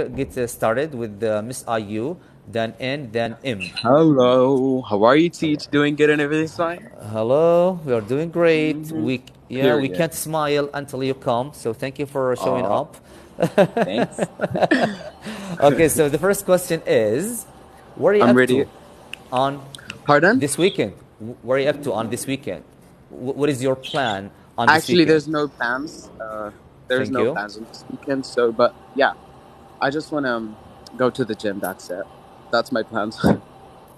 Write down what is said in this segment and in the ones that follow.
get started with Miss IU, then N, then M. Hello, how are you, Teach? Doing good and everything's fine? Hello, we are doing great. Mm-hmm. We Period. can't smile until you come. So thank you for showing Uh, up. Thanks. Okay, so the first question is, what are you I'm up ready. to on Pardon? this weekend? What are you up to on this weekend? What is your plan on this Actually, weekend? there's no plans. There's Thank no you. plans on this weekend. So, but yeah, I just want to go to the gym. That's it. That's my plans.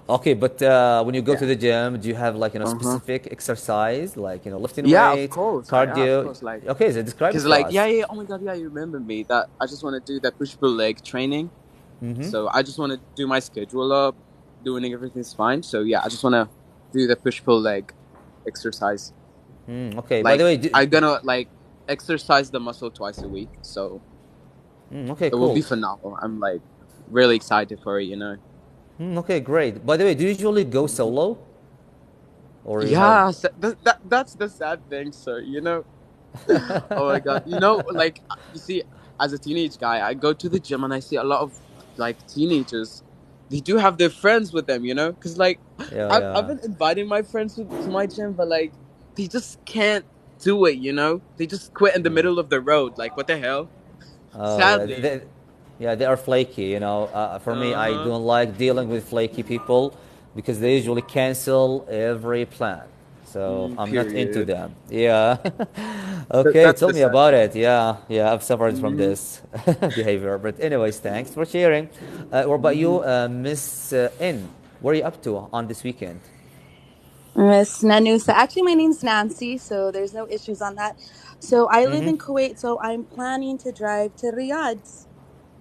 Okay, but when you go to Yeah. the gym, do you have like Uh-huh. specific exercise like lifting Yeah, of weights, course. Yeah, of cardio? course. Like, Okay, so describe it cause for like, us. yeah. Oh my God, yeah. You remember me? That I just want to do that push pull leg training. So I just want to do my schedule up, doing everything's fine. So yeah, I just want to do the push pull leg exercise. Okay. By the Like way, I'm gonna like exercise the muscle twice a week, so okay, it will be cool. phenomenal. I'm like really excited for it. Okay, great. By the way, do you usually go Mhm. solo or you have? Yeah, that's the sad thing, sir. Oh my God, like you see, as a teenage guy, I go to the gym and I see a lot of like teenagers. They do have their friends with them, because like Yeah, I've yeah. been inviting my friends to my gym, but like they just can't do it. They just quit in the middle of the road. Like what the hell? Oh, yeah. Sadly. Yeah, they are flaky. For me, I Uh-huh. don't like dealing with flaky people because they usually cancel every plan. So I'm not into Period. them. Yeah. Okay, That's tell the me sad about thing. it. Yeah, yeah, I've suffered from Hmm. this behavior. But anyways, thanks for sharing. What about Hmm. you, Miss N? What are you up to on this weekend? Miss Nanusa. Actually, my name's Nancy, so there's no issues on that. So I live in Kuwait, so I'm planning to drive to Riyadh,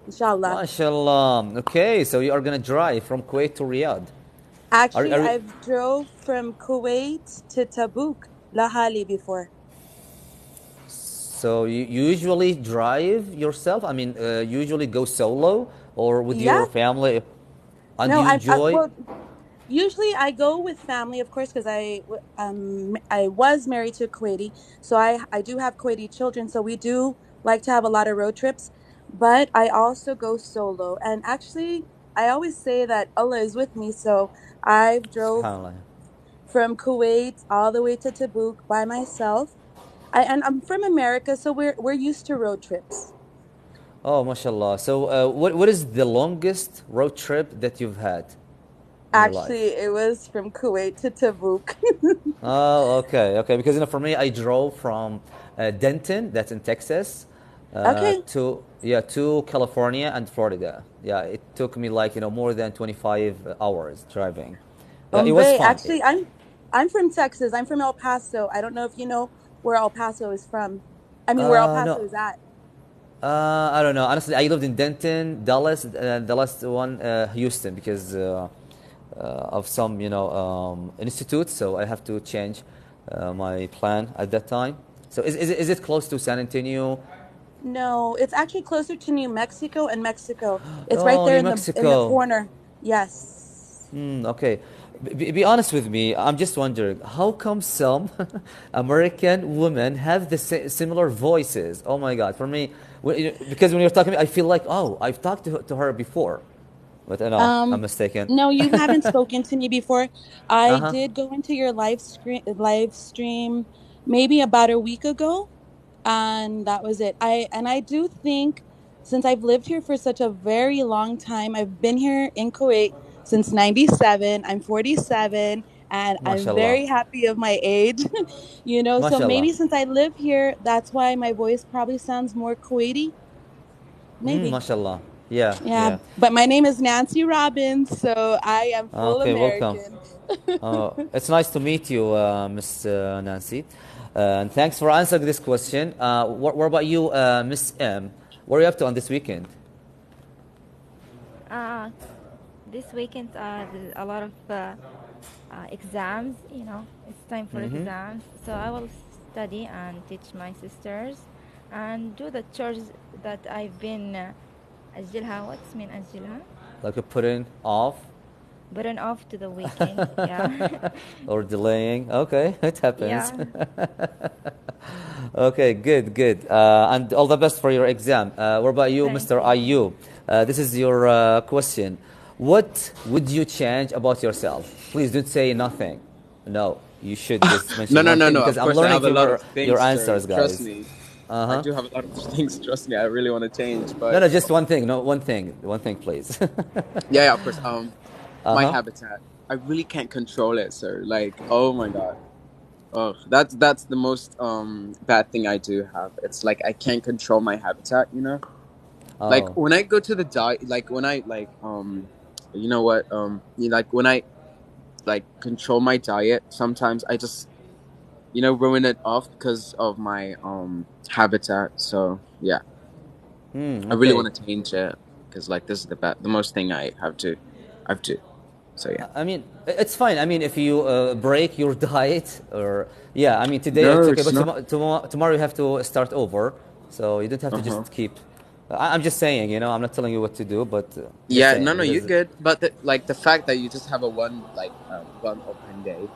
inshallah. MashaAllah. Okay, so you are gonna drive from Kuwait to Riyadh. Actually, Are I've drove from Kuwait to Tabuk, Lahali before. so you usually drive yourself? I mean, usually go solo or with Yeah, your family? And no, you enjoy? well, usually I go with family, of course, because I was married to a Kuwaiti, so I do have Kuwaiti children, so we do like to have a lot of road trips. But I also go solo, and actually, I always say that Allah is with me. So I've drove Subhanallah. from Kuwait all the way to Tabuk by myself. And I'm from America, so we're used to road trips. Oh, mashallah. So, what is the longest road trip that you've had in your life? Actually, it was from Kuwait to Tabuk. Oh, okay, okay. Because for me, I drove from Denton, that's in Texas, Okay. to California and Florida. Yeah, it took me like more than 25 hours driving. Yeah, it was Bay. fun. Actually, I'm from Texas. I'm from El Paso. I don't know if you know where El Paso is from. I mean, where El Paso No, is at. I don't know. Honestly, I lived in Denton, Dallas, the last one, Houston, because of some institutes. So I have to change my plan at that time. So is it close to San Antonio? No, it's actually closer to New Mexico and Mexico. It's right Oh, there New in the Mexico. corner. Yes. Okay. Be honest with me. I'm just wondering, how come some American women have the similar voices? Oh my God. For me, because when you're talking, I feel like, oh, I've talked to her before. But no, I'm Um, mistaken. no, you haven't spoken to me before. I Uh-huh. did go into your live stream maybe about a week ago, and that was it. I do think, since I've lived here for such a very long time, I've been here in Kuwait since 97. I'm 47 and I'm MashaAllah. very happy of my age. So MashaAllah. maybe since I live here, that's why my voice probably sounds more Kuwaiti. Maybe. MashaAllah. Yeah, Yeah, yeah. but my name is Nancy Robbins, so I am full Okay, welcome. American. It's nice to meet you, Miss Nancy. And thanks for answering this question. What about you, Miss M? What are you up to on this weekend? Uh, this weekend, there's a lot of exams. It's time for exams. So I will study and teach my sisters and do the chores that I've been أجلها. What's mean أجلها? Like a putting off Putting off to the weekend. Yeah. or delaying? Okay, it happens. Yeah. Okay, good, good. And all the best for your exam. What about you, Thank Mr. you. IU? This is your question. What would you change about yourself? Please don't say nothing. No, you should just No, mention no, one no, thing no. because Of I'm course, I learning have a from lot of your things, sir. answers, Trust guys. me. Uh I huh. do have a lot of things. Trust me. I really want to change, No, but no, just one thing. No, one thing, please. yeah, yeah, of course. Uh My huh. habitat. I really can't control it, sir. Like, oh my god. Oh, that's the most bad thing I do have. It's like I can't control my habitat, you know? Like Oh. when I go to the diet, like when I like you know what, like when I like control my diet, sometimes I just, ruin it off because of my habitat. So, yeah. Hmm. I really Okay. want to change it because like this is the most thing I have to. So, yeah. I mean, it's fine. I mean, if you break your diet, or yeah, I mean, today it's No, okay, it's but not. tomorrow you have to start over, so you don't have to Uh-huh. just keep. I'm just saying, I'm not telling you what to do, but just Yeah, no, saying no, you're because good. But like the fact that you just have a one open day,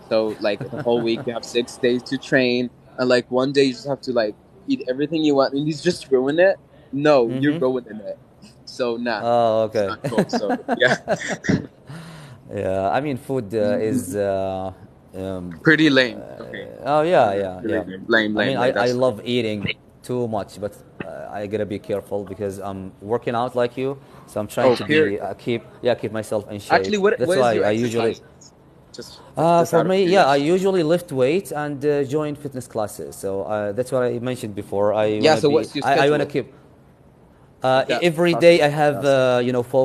so like the whole week you have 6 days to train, and like one day you just have to like eat everything you want, and you just ruin it. No, you're mm-hmm. ruining it. So nah, Oh, it's okay. not cool. So yeah, Yeah, I mean, food is um, pretty lame. Okay, oh yeah, yeah, really yeah. lame, lame, I mean, lame. I, Like I that's love eating too much, but I gotta be careful because I'm working out like you, so I'm trying oh, to period. be keep myself in shape. Actually, what That's what is why your I usually exercises? Just for out of me, yeah, I curiosity. usually lift weight and join fitness classes. So that's what I mentioned before. Yeah. So what's your I wanna schedule? keep If that's every day I possible to have, ask.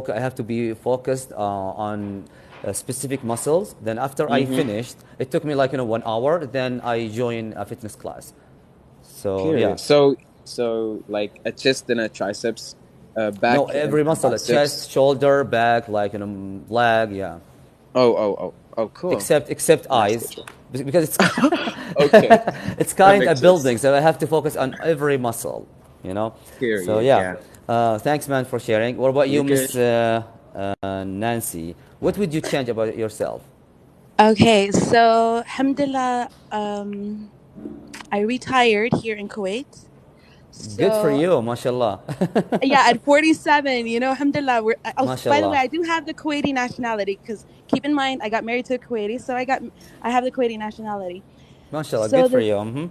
I have to be focused on specific muscles. Then after I Mm-hmm. finished, it took me like 1 hour. Then I join a fitness class. So yeah, Period. So like a chest and a triceps, no, back every and muscle, chest, biceps. shoulder, back, like leg, yeah. Oh, cool. Except Nice eyes, schedule. because it's Okay, it's that kind makes of sense. building, so I have to focus on every muscle, you know. So Period. yeah, Yeah. thanks, man, for sharing. What about You're you, good. Miss Nancy? What would you change about yourself? Okay, so alhamdulillah, I retired here in Kuwait. Good for So you, mashallah. yeah, at 47, alhamdulillah. Oh, by the way, Mashallah. I do have the Kuwaiti nationality because keep in mind, I got married to a Kuwaiti, so I have the Kuwaiti nationality. Mashallah, good So for the you. Hmm.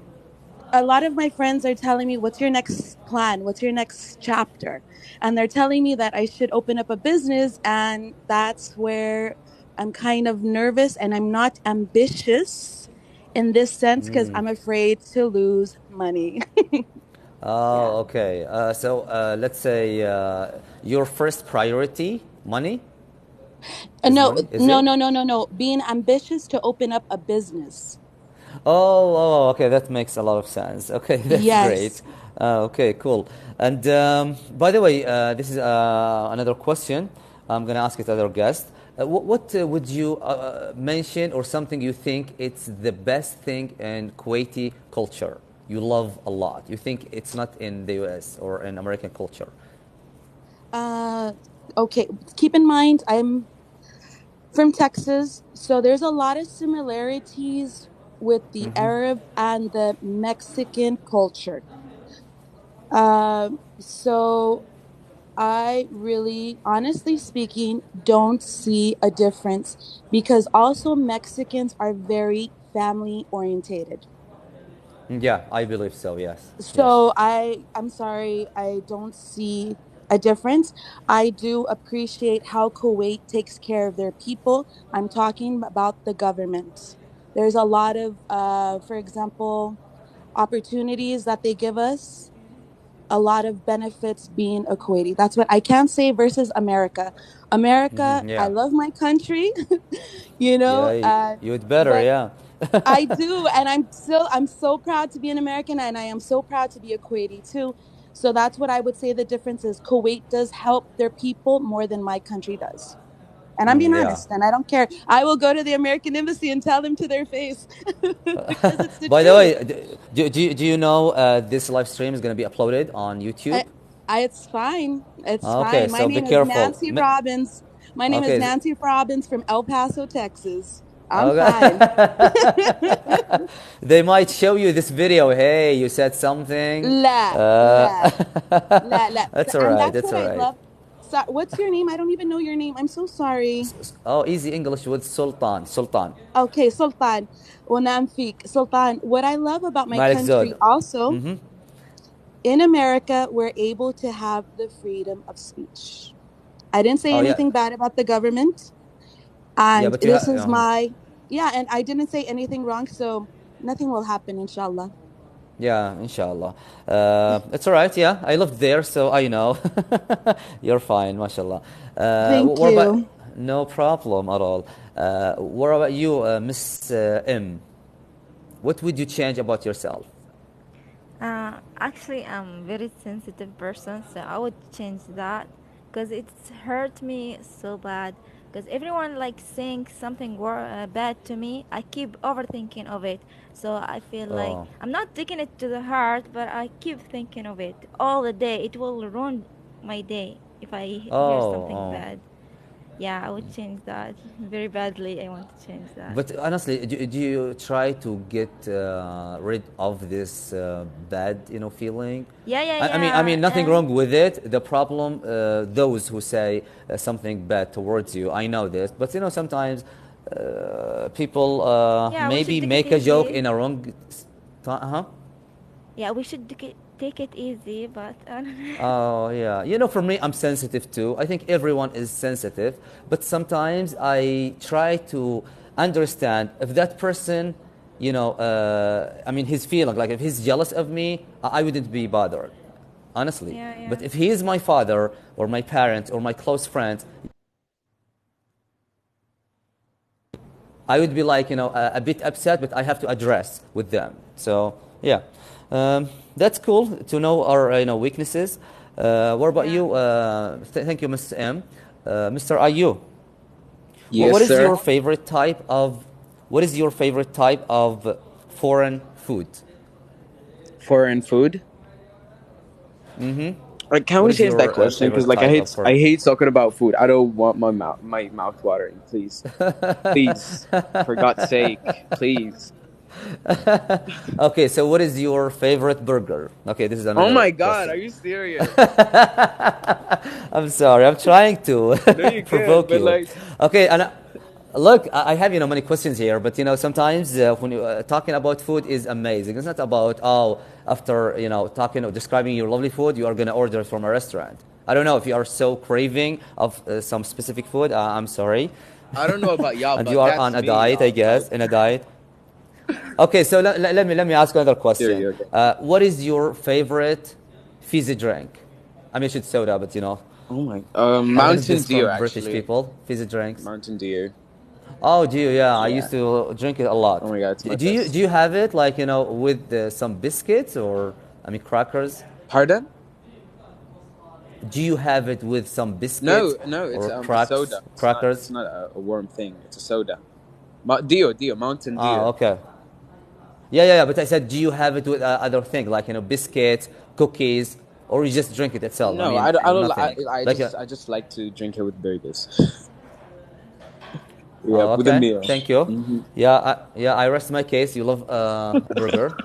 a lot of my friends are telling me, "What's your next plan? What's your next chapter?" And they're telling me that I should open up a business, and that's where I'm kind of nervous, and I'm not ambitious in this sense because I'm afraid to lose money. Yeah. Oh, okay. So let's say your first priority, money, is No, money, is no, it? no, no, no, no. Being ambitious to open up a business. Okay, that makes a lot of sense. Okay, that's great. Yes. Okay, cool. And by the way, this is another question I'm gonna ask it to other guests. What would you mention, or something you think it's the best thing in Kuwaiti culture you love a lot? You think it's not in the US or in American culture? Uh, okay. Keep in mind, I'm from Texas, so there's a lot of similarities with the Arab and the Mexican culture. So I really, honestly speaking, don't see a difference because also Mexicans are very family orientated. Yeah, I believe so. Yes, yes. So I'm sorry, I don't see a difference. I do appreciate how Kuwait takes care of their people. I'm talking about the government. There's a lot of for example, opportunities that they give us, a lot of benefits being a Kuwaiti. That's what I can say versus America. America, I Yeah, love my country, yeah. You'd better. but Yeah. I do, and I'm so proud to be an American, and I am so proud to be a Kuwaiti too. So that's what I would say the difference is. Kuwait does help their people more than my country does. And I'm being Yeah. honest, and I don't care. I will go to the American embassy and tell them to their face because it's the By the truth. way, do you know this live stream is going to be uploaded on YouTube? I, it's fine. It's Okay, fine. My so be name is careful. Nancy Robbins. My name is Okay, Nancy Robbins from El Paso, Texas. I'm fine. They might show you this video. Hey, you said something. لا Uh, لا لا. that's all And right. that's That's what all I right. love. So, what's your name? I don't even know your name. I'm so sorry. Oh, easy English with Sultan. Sultan. Okay, Sultan. ونعم فيك. Sultan, what I love about my Malik country Zod. also, in America, we're able to have the freedom of speech. I didn't say Oh yeah, anything bad about the government. yeah. And But you this have. is my, yeah, and I didn't say anything wrong. So nothing will happen, inshallah. Yeah, inshallah. It's all right. Yeah, I lived there, so I know. You're fine, mashallah. Thank What about? you. No problem at all. What about you, Miss M? What would you change about yourself? Actually, I'm a very sensitive person, so I would change that because it's hurt me so bad. Because everyone like saying something bad to me, I keep overthinking of it. So I feel like Oh, I'm not taking it to the heart, but I keep thinking of it all the day. It will ruin my day if I hear oh, something oh. bad. Yeah, I would change that very badly. I want to change that. But honestly, do you try to get rid of this bad, feeling? Yeah, yeah, I mean, nothing yeah. wrong with it. The problem, those who say something bad towards you, I know this. But sometimes people Yeah, we should maybe take it make a joke easy. in a wrong. Huh? Yeah, we should take it easy, but Oh, yeah. For me, I'm sensitive too. I think everyone is sensitive, but sometimes I try to understand if that person, I mean, his feeling, like if he's jealous of me, I wouldn't be bothered, honestly. yeah, But yeah. if he is my father or my parent or my close friend, I would be like, a bit upset, but I have to address with them. So, yeah. That's cool to know our, weaknesses. What about Yeah. you? Thank you, Mr. M. Mr. Ayu, Yes, what is sir. your favorite type of, foreign food? Foreign food. Like, can What we is change that your question? Because favorite like type of I foreign? hate talking about food. I don't want my mouth watering. Please, please, for God's sake, please. Okay, so what is your favorite burger? Okay, this is Oh another my God, are question. you serious? I'm sorry. I'm trying to No, you good, provoke but you. like, Okay, and look, I have many questions here, but sometimes when you talking about food is amazing. It's not about after talking or describing your lovely food, you are gonna order from a restaurant. I don't know if you are so craving of some specific food. I'm sorry, I don't know about y'all, and you but are that's on a me, diet, I y'all. guess, Like, in a diet. Okay, so let me ask you another question. serious. What is your favorite fizzy drink? I mean, it's soda, but Oh my, I learned Mountain this Dew from British actually. people. Fizzy drinks. Mountain Dew. Oh, do you? Yeah, I Yeah. used to drink it a Oh lot. my God, it's my Do you best. do you have it like with some biscuits or crackers? Pardon? Do you have it with some No, biscuits no, it's or a soda. It's crackers? not a warm thing. It's a soda. Dew, Mountain Ah, Dew. okay. Yeah. But I said, do you have it with other things like biscuits, cookies, or you just drink it itself? I No, mean, I don't. nothing. Like I just like to drink it with burgers. Yeah, oh, with a okay. meal. Thank you. Hmm. I rest my case. You love burger.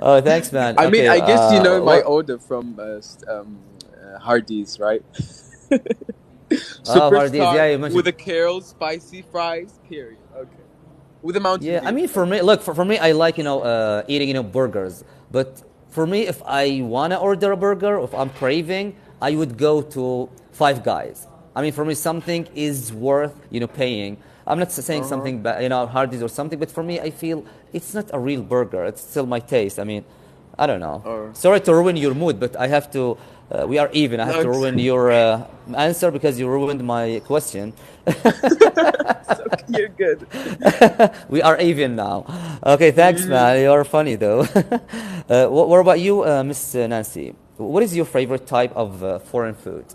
Oh, thanks, man. I mean, Okay. I guess you know my What? order from Hardee's, right? Oh, Hardee's. Yeah, Superstar you with mentioned. a Carol, spicy fries. Period. Okay. With a Mountain Yeah, I Dew. mean, for me, look, for me, I like eating burgers. But for me, if I wanna order a burger, if I'm craving, I would go to Five Guys. I mean, for me, something is worth paying. I'm not saying Uh huh. something Hardee's or something, but for me, I feel it's not a real burger. It's still my taste. I mean, I don't know. Or Sorry to ruin your mood, but I have to. We are even. I have no, to ruin your answer because you ruined my question. it's okay. You're good. We are even now. Okay, thanks, Hmm. man. You are funny though. What about you, Miss Nancy? What is your favorite type of foreign food?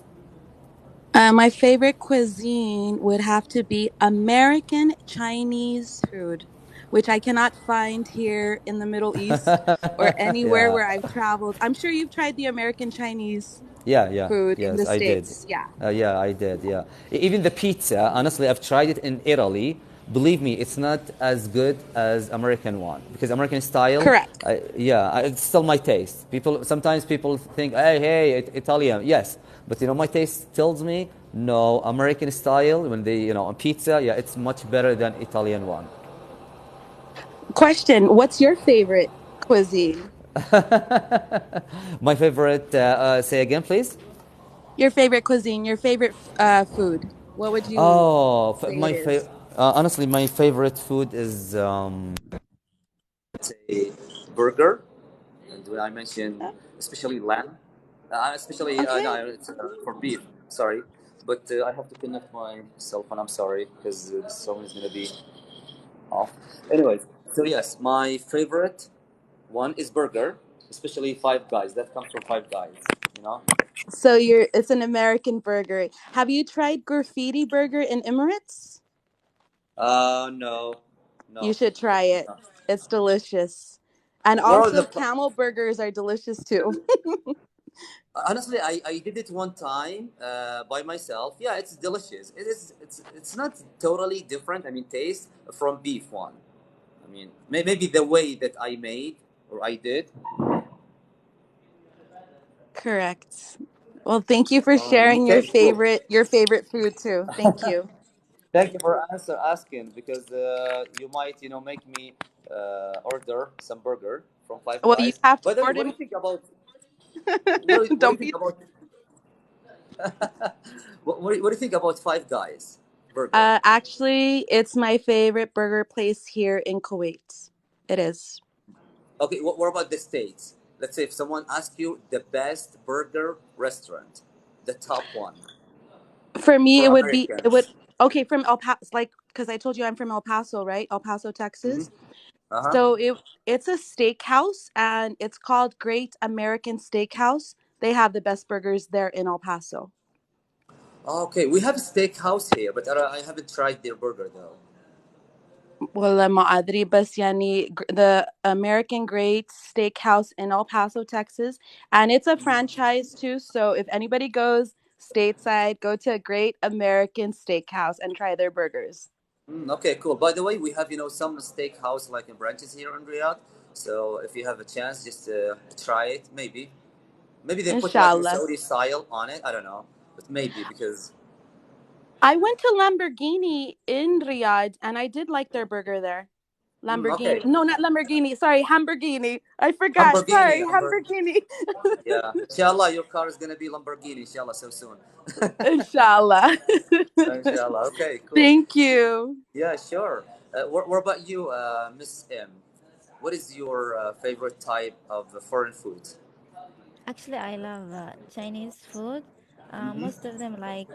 My favorite cuisine would have to be American Chinese food, which I cannot find here in the Middle East or anywhere Yeah, where I've traveled. I'm sure you've tried the American Chinese yeah. food in Yes, the I did. States. Yeah. Yeah, I did. Yeah, even the pizza. Honestly, I've tried it in Italy. believe me, it's not as good as American one because American style, Correct. it's still my taste. Sometimes people think, hey, Italian, yes, but my taste tells me no. American style when they on pizza, yeah, it's much better than Italian one. Question: what's your favorite cuisine? My favorite. Say again, please. Your favorite cuisine? Your favorite food? What would you Oh, say it is? honestly, my favorite food is say burger, and when I mention especially lamb, especially no, Okay. it's for beef. Sorry, but I have to connect my cell phone. I'm sorry because the song is gonna be off. Anyways, so yes, my favorite one is burger, especially Five Guys. That comes from Five Guys. You know. So it's an American burger. Have you tried graffiti burger in Emirates? No, You no. should try it. No. It's delicious. And Where are also the camel burgers are delicious too. honestly, I did it one time by myself. Yeah, it's delicious. It's not totally different. I mean, taste from beef one. I mean, maybe the way that I made or I did. Correct. Well, thank you for sharing Okay, cool. your favorite food too. Thank you. Thank you for asking because you might make me order some burger from Five Well, you Guys. have to By the way, order. what do you think about what do you Don't think be. about what do you think about Five Guys burger? Actually, it's my favorite burger place here in Kuwait. It is. Okay, what about the States? Let's say if someone asks you the best burger restaurant, the top one For me, for it would. Americans. Okay, from El Paso, like because I told you I'm from El Paso, right? El Paso, Mm-hmm. Texas. Uh-huh. So it's a steakhouse and it's called Great American Steakhouse. They have the best burgers there in El Paso. Okay, we have a steakhouse here, but I haven't tried their burger though. والله ما أدري بس يعني the American Great Steakhouse in El Paso, Texas, and it's a franchise too. So if anybody goes stateside, go to Great American Steakhouse and try their burgers. Okay, cool. By the way, we have some steakhouse like in branches here in Riyadh. So if you have a chance, just try it. Maybe they put like a Inshallah. Saudi style on it. I don't know, but maybe because I went to Lamborghini in Riyadh and I did like their burger there. okay, Lamborghini. No, not Lamborghini. Sorry, Hamburghini. I forgot. Lamborghini, Sorry, Hamburghini. yeah. Inshallah, your car is gonna be Lamborghini. Inshallah, so soon. Inshallah. Inshallah. Okay, cool. Thank you. Yeah, sure. What about you, Miss M? What is your favorite type of foreign food? Actually, I love Chinese food. Most of them like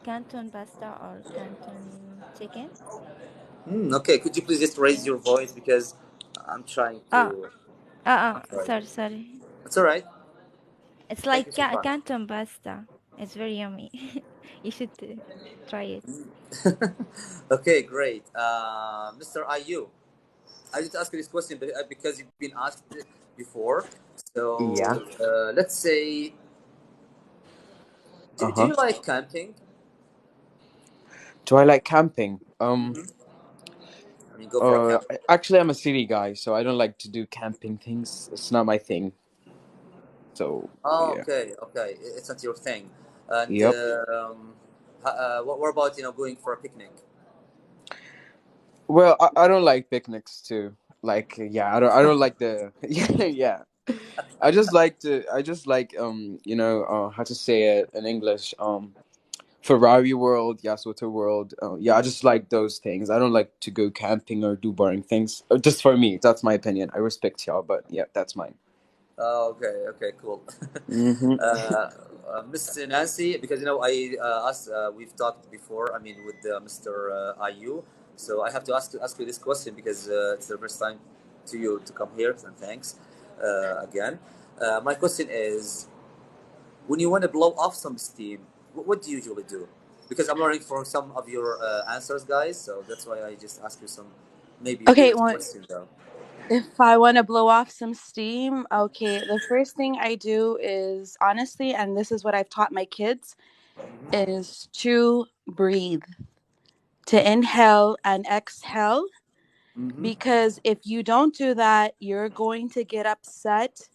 Canton pasta or Canton chicken. Okay, could you please just raise your voice because I'm trying Oh, to. Sorry. sorry, sorry. It's all right. It's Thank you like so much. Canton pasta. It's very yummy. You should try it. Okay, great. Mr. IU, I just ask you this question because you've been asked it before. Yeah. So let's say, do Uh-huh. you like camping? Do I like camping? I mean, go for a camp. Actually, I'm a city guy, so I don't like to do camping things. It's not my thing. So Oh, yeah. okay, okay. It's not your thing. And Yep. what about going for a picnic? Well, I don't like picnics too. Like yeah, I don't like the yeah yeah. I just like how to say it in English, Ferrari World, Yasuta World. Yeah, I just like those things. I don't like to go camping or do boring things. Just for me, that's my opinion. I respect y'all, but yeah, that's mine. Oh, okay, okay, cool. Mm-hmm. Miss Nancy, because we've talked before. I mean, with Mr. IU, so I have to ask you this question because it's the first time to you to come here, and thanks again. My question is, when you want to blow off some steam, what do you usually do? Because I'm learning from some of your answers, guys. So that's why I just ask you some maybe Okay, weird well, questions, though. if I want to blow off some steam, okay, the first thing I do is honestly, and this is what I've taught my kids, Hmm. is to breathe. to inhale and exhale, Mm-hmm. because if you don't do that, you're going to get upset,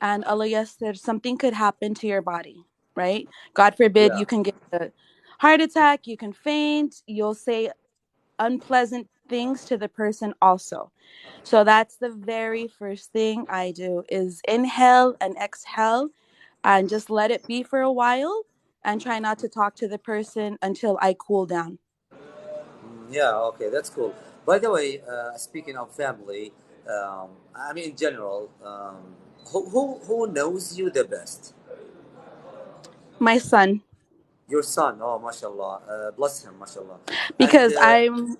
and Allah yasir, something could happen to your body, right? God forbid, Yeah. you can get a heart attack, you can faint, you'll say unpleasant things to the person also. So that's the very first thing I do is inhale and exhale and just let it be for a while and try not to talk to the person until I cool down. Yeah, okay, that's cool. By the way, speaking of family, I mean in general, who knows you the best? My son, Your son. Oh, mashallah. Bless him, mashallah. And because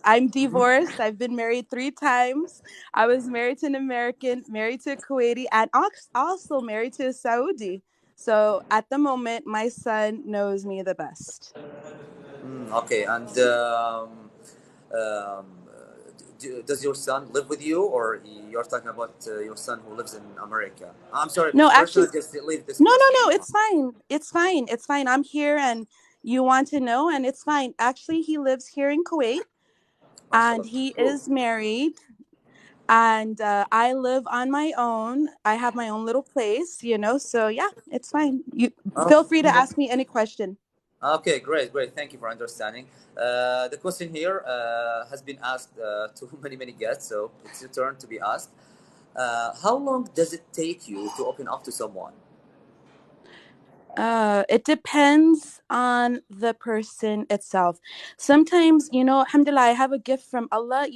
I'm divorced. I've been married 3 times. I was married to an American, married to a Kuwaiti, and also married to a Saudi. So at the moment, my son knows me the best. okay, and um, does your son live with you, or you're talking about your son who lives in America? I'm sorry if No, it's personal. actually, Just leave this no, no, question. no. It's fine. It's fine. It's fine. I'm here, and you want to know, and it's fine. Actually, he lives here in Kuwait, and Mashallah. he Cool. is married. And I live on my own. I have my own little place, So yeah, it's fine. You Oh, feel free to ask me any question. okay, great, great. Thank you for understanding. The question here has been asked to many, many guests, so it's your turn to be asked. How long does it take you to open up to someone? It depends on the person itself. Sometimes, alhamdulillah, I have a gift from Allah.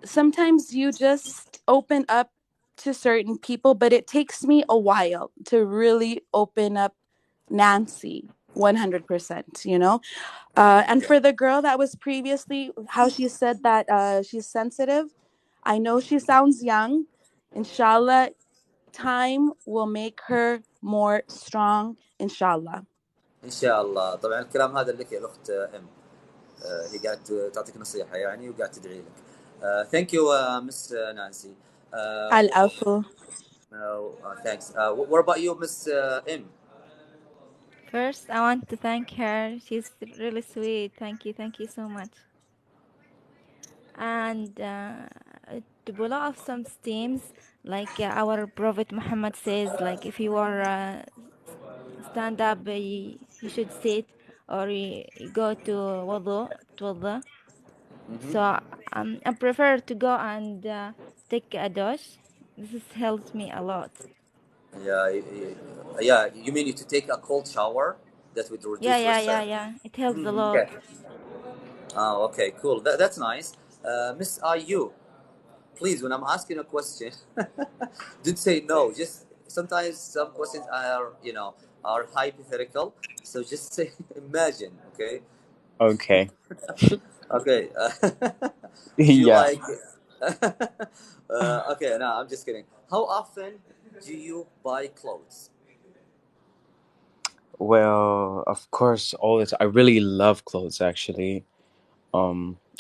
Sometimes you just open up to certain people, but it takes me a while to really open up Nancy 100%. And Yeah. for the girl that was previously, how she said that she's sensitive, I know she sounds young. Inshallah, time will make her more strong, inshallah. إن شاء الله. طبعا الكلام هذا لك يا الأخت إم. هي قاعد تعطيك نصيحة يعني وقاعد تدعي لك. Thank you, Miss Nancy. Uh, Al-afu. thanks. What about you, Miss M? First, I want to thank her. She's really sweet. Thank you so much. And to pull off some steams, like our Prophet Muhammad says, like if you are stand up, you should sit, or you go to wudu. Mm-hmm. So I prefer to go and take a douche. This has helped me a lot. Yeah, yeah. You mean you to take a cold shower that would reduce your stress? Yeah. It helps a Mm, lot. okay. Oh, okay, cool. That's nice. Miss IU, please, when I'm asking a question, don't say no. Just sometimes some questions are, are hypothetical. So just say imagine, okay? Okay. Okay. Do you Yeah. like? Okay, no, I'm just kidding. How often do you buy clothes? Well, of course, all the time. I really love clothes, actually.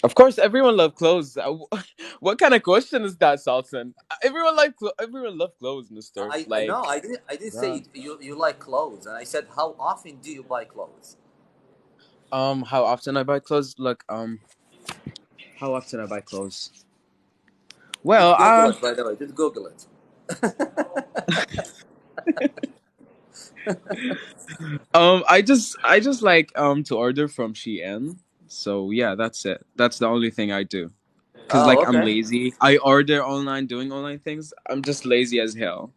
Of course, everyone love clothes. What kind of question is that, Sultan? Everyone love clothes, Mister. I no, Like, I didn't yeah. say you like clothes, and I said how often do you buy clothes? How often I buy clothes? Look, how often I buy clothes? Well, Just Google it, by the way. Just Google it. I just like to order from Shein. So yeah, that's it. That's the only thing I do. Cause Oh, like I'm okay. lazy. I order online, doing online things. I'm just lazy as hell,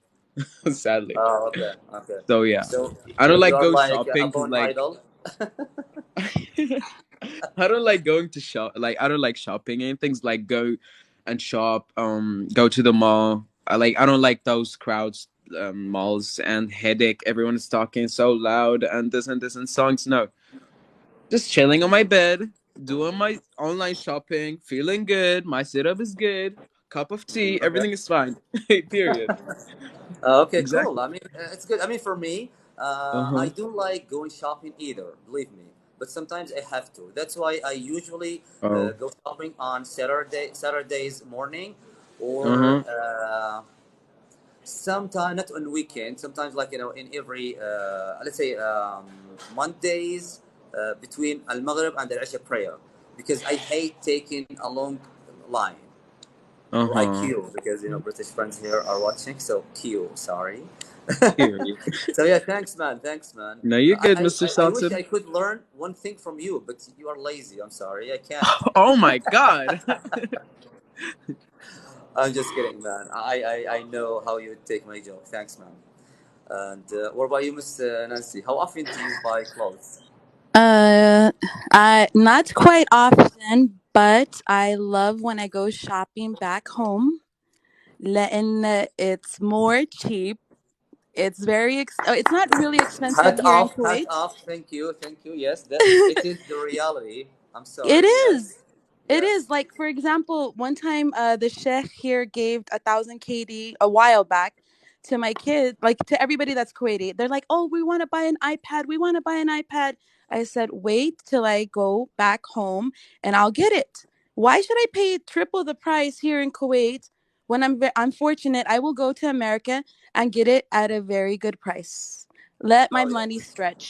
sadly. Oh, okay, okay. So yeah, So, I don't you like are go like a shopping because born like idol. I don't like going to shop. Like I don't like shopping and things like go and shop. Go to the mall. I don't like those crowds, malls and headache. Everyone is talking so loud and this and songs. No, just chilling on my bed, doing my online shopping, feeling good. My setup is good. Cup of tea. Okay. Everything is fine. Period. Okay, cool. Exactly. I mean, it's good. I mean, for me, Uh huh. I don't like going shopping either. Believe me, but sometimes I have to. That's why I usually Oh. go shopping on Saturdays morning, Uh or huh. sometime not on weekend. Sometimes like in every let's say Mondays between Al Maghrib and Al Isha prayer, because I hate taking a long line. Or I Uh-huh. queue because British friends here are watching, so queue. Sorry. Period. So yeah, thanks, man. Thanks, man. No, you're good, I, Mr. I I wish Shelton. I could learn one thing from you, but you are lazy. I'm sorry, I can't. Oh my God. I'm just kidding, man. I know how you take my joke. Thanks, man. And what about you, Miss Nancy? How often do you buy clothes? Uh, I not quite often, but I love when I go shopping back home. لأن it's more cheap. It's it's not really expensive Hat here in off, hat Kuwait. off. Thank you, thank you. Yes, that it is the reality. I'm It sorry. Yes, is. It yes. is. Like, for example, one time the sheikh here gave 1,000 KD a while back to my kid, like to everybody that's Kuwaiti. They're like, "Oh, we want to buy an iPad. We want to buy an iPad." I said, "Wait till I go back home and I'll get it. Why should I pay triple the price here in Kuwait when I'm fortunate? I will go to America and get it at a very good price. Let my Oh money yes. stretch."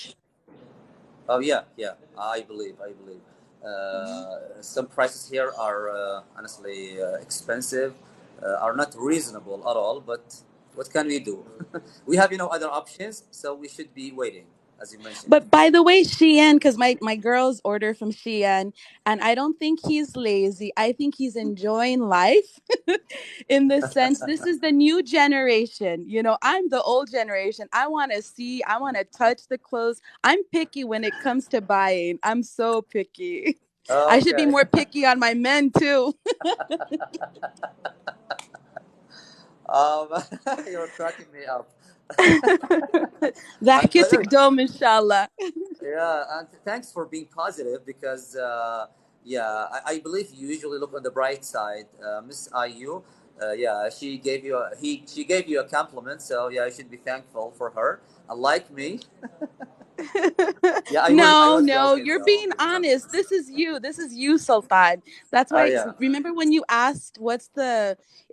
Oh yeah, yeah. I believe. I believe. Some prices here are honestly expensive, are not reasonable at all. But what can we do? We have other options, so we should be waiting, as you mentioned. But by the way, Shein, because my girls order from Shein, and I don't think he's lazy. I think he's enjoying life in the sense this is the new generation. I'm the old generation. I want to see, I want to touch the clothes. I'm picky when it comes to buying. I'm so picky. I should be Okay. more picky on my men too. um, you're cracking me up. And by the way, ضحكتك دوم إن شاء الله. yeah, and thanks for being positive because yeah, I believe you usually look on the bright side. Miss IU, yeah, she gave you a compliment, so yeah, I should be thankful for her. Unlike me, yeah, I No, was no, joking you're though. being honest. This is you. This is you, Sultan. That's why. Yeah. Remember when you asked,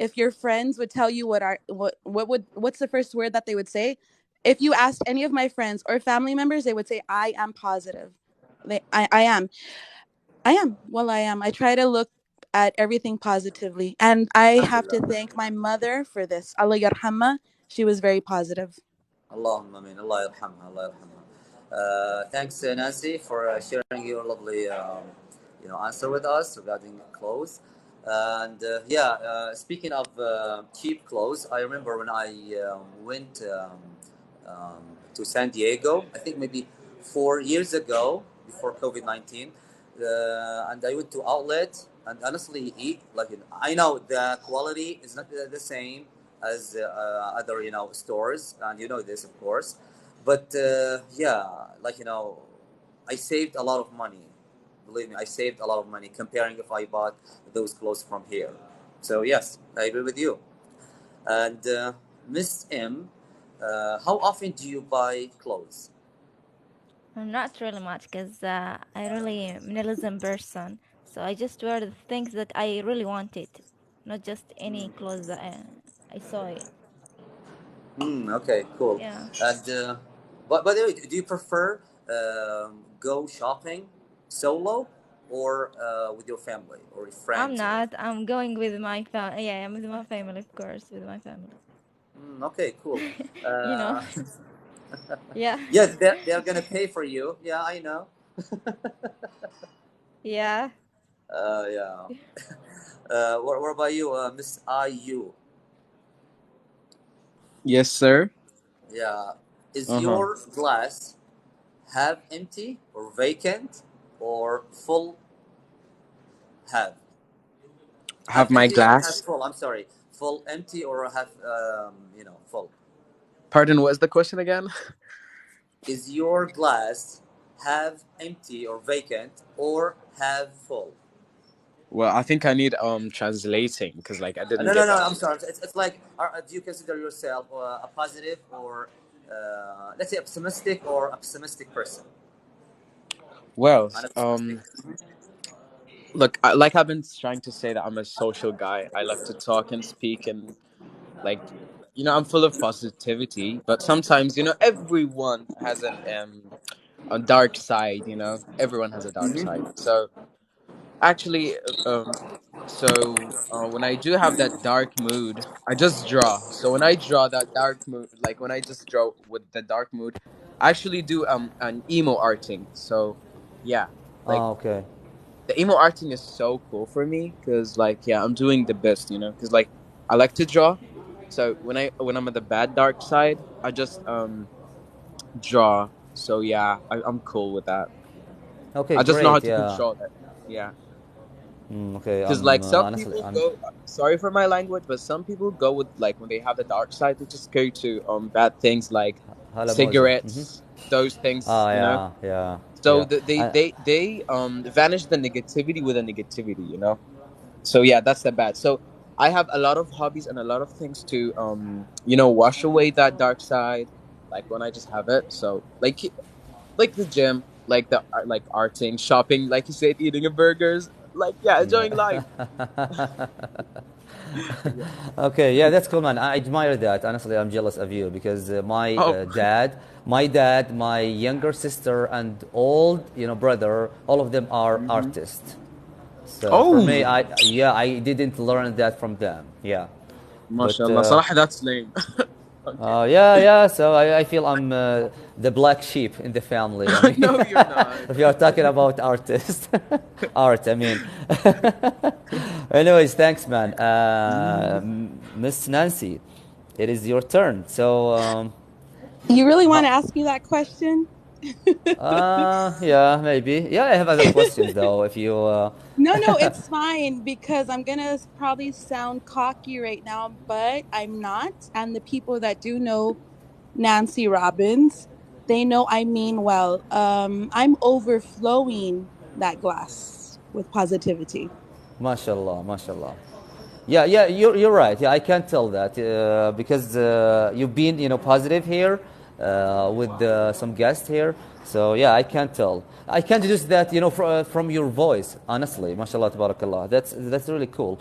if your friends would tell you what's the first word that they would say? If you asked any of my friends or family members, they would say, "I am positive." I am. I am. Well, I am. I try to look at everything positively, and I have to Alhamdulillah. thank my mother for this. Allah yarhamha. She was very positive. Allahumma amin. Allah yarhamha. Allah yarhamha. Thanks, Nancy, for sharing your lovely, answer with us regarding clothes. And yeah, speaking of cheap clothes, I remember when I went to San Diego. I think maybe 4 years ago, before COVID-19, and I went to outlet and honestly eat like I know the quality is not the same as other stores, and you know this of course, but yeah, like I saved a lot of money. Believe me, I saved a lot of money comparing if I bought those clothes from here. So yes, I agree with you. And Miss M, how often do you buy clothes? Not really much, because I really minimalism person. So I just wear the things that I really wanted, not just any clothes that I saw it. Okay, cool. Yeah. And but by the way, do you prefer go shopping solo or with your family or with I'm friends or? not. I'm going with my family. Yeah, I'm with my family, of course, with my family. Okay, cool. You know. Uh, Yeah. yes, they're gonna pay for you. Yeah, I know. Yeah. Yeah. What about you, Miss IU? Yes, sir. Yeah. Is Uh-huh. your glass half empty or vacant or full half? Have Half my empty or half glass. full? I'm sorry. Full empty or half full? Pardon, what's the question again? Is your glass half empty or vacant or half full? Well, I think I need translating because like I didn't No, no, get no. that. I'm sorry. It's like, do you consider yourself a positive or, let's say, a pessimistic person? Well, Not optimistic. look, like I've been trying to say that I'm a social guy. I love to talk and speak and like, I'm full of positivity. But sometimes, everyone has a dark side. Everyone has a dark side. So Actually, when I do have that dark mood, I just draw. So when I draw that dark mood, like when I just draw with the dark mood, I actually do an emo arting. So yeah, like Okay. the emo arting is so cool for me because like yeah, I'm doing the best, because like I like to draw. So when I'm at the bad dark side, I just draw. So yeah, I'm cool with that. Okay, I just know how great. to Yeah. control it. Yeah. Okay. Because like some Honestly, people go, sorry for my language, but some people go with like when they have the dark side, they just go to bad things like hala moja. cigarettes, those things, Oh yeah, yeah, So yeah. they vanish the negativity with the negativity. So yeah, that's the bad. So I have a lot of hobbies and a lot of things to wash away that dark side, like when I just have it. So like the gym, like the like arting, shopping, like you said, eating a burgers, like yeah, enjoying life. Yeah. Okay, yeah, that's cool, man. I admire that. Honestly, I'm jealous of you because Oh. my dad, my younger sister, and old, brother, all of them are Hmm. artists. So for me, Oh, I didn't learn that from them. Yeah, but mashallah. صراحة that's lame. Okay. yeah, yeah. So I feel I'm the black sheep in the family. I mean, No, you're not. if you are talking about artists, art. I mean, anyways, thanks, man. Miss Nancy, it is your turn. So, You really want how, to ask me that question? yeah, maybe. Yeah, I have other questions though. If you, No, it's fine because I'm gonna probably sound cocky right now, but I'm not. And the people that do know Nancy Robbins, they know I mean well. I'm overflowing that glass with positivity. mashallah, mashallah. Yeah, yeah, you're right. Yeah, I can tell that because you've been positive here with some guests here. So yeah, I can tell. I can deduce that from your voice. Honestly, mashallah, tabarakallah. That's really cool.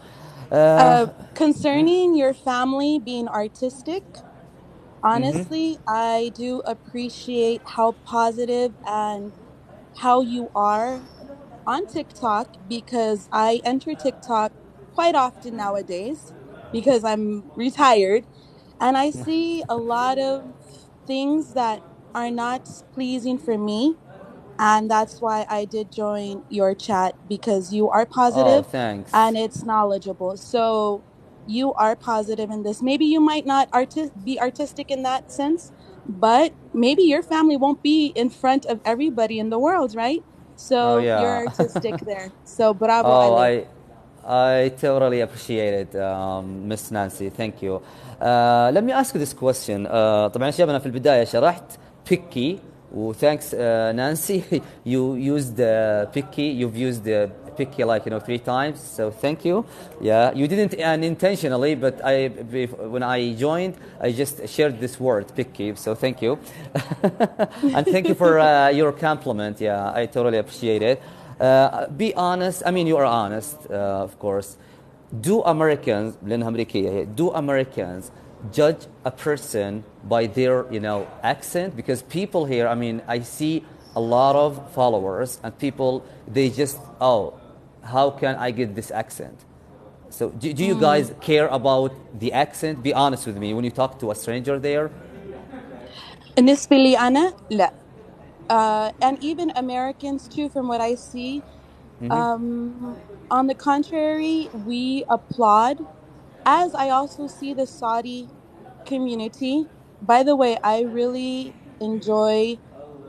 Uh, Concerning your family being artistic, honestly, I do appreciate how positive and how you are on TikTok because I enter TikTok quite often nowadays because I'm retired and I see a lot of things that are not pleasing for me. And that's why I did join your chat because you are oh, positive thanks. and it's knowledgeable. So you are positive in this. Maybe you might not be artistic in that sense, but maybe your family won't be in front of everybody in the world, right? Oh So you're yeah. artistic there. So bravo, Oh, Ale. I totally appreciate it, Miss Nancy. Thank you. Let me ask you this question. طبعا شباب أنا في البداية شرحت picky و thanks Nancy you used picky you've used picky like 3 times so thank you. Yeah, you didn't unintentionally but when I joined I just shared this word picky so thank you. And thank you for your compliment. Yeah, I totally appreciate it. Be honest. I mean, you are honest, of course. Do Americans, لأنها أمريكية, do Americans judge a person by their, accent? Because people here, I mean, I see a lot of followers and people, they just, oh, how can I get this accent? So do you guys care about the accent? Be honest with me. When you talk to a stranger there, بالنسبة لي أنا لا. And even Americans too, from what I see. On the contrary, we applaud. As I also see the Saudi community. By the way, I really enjoy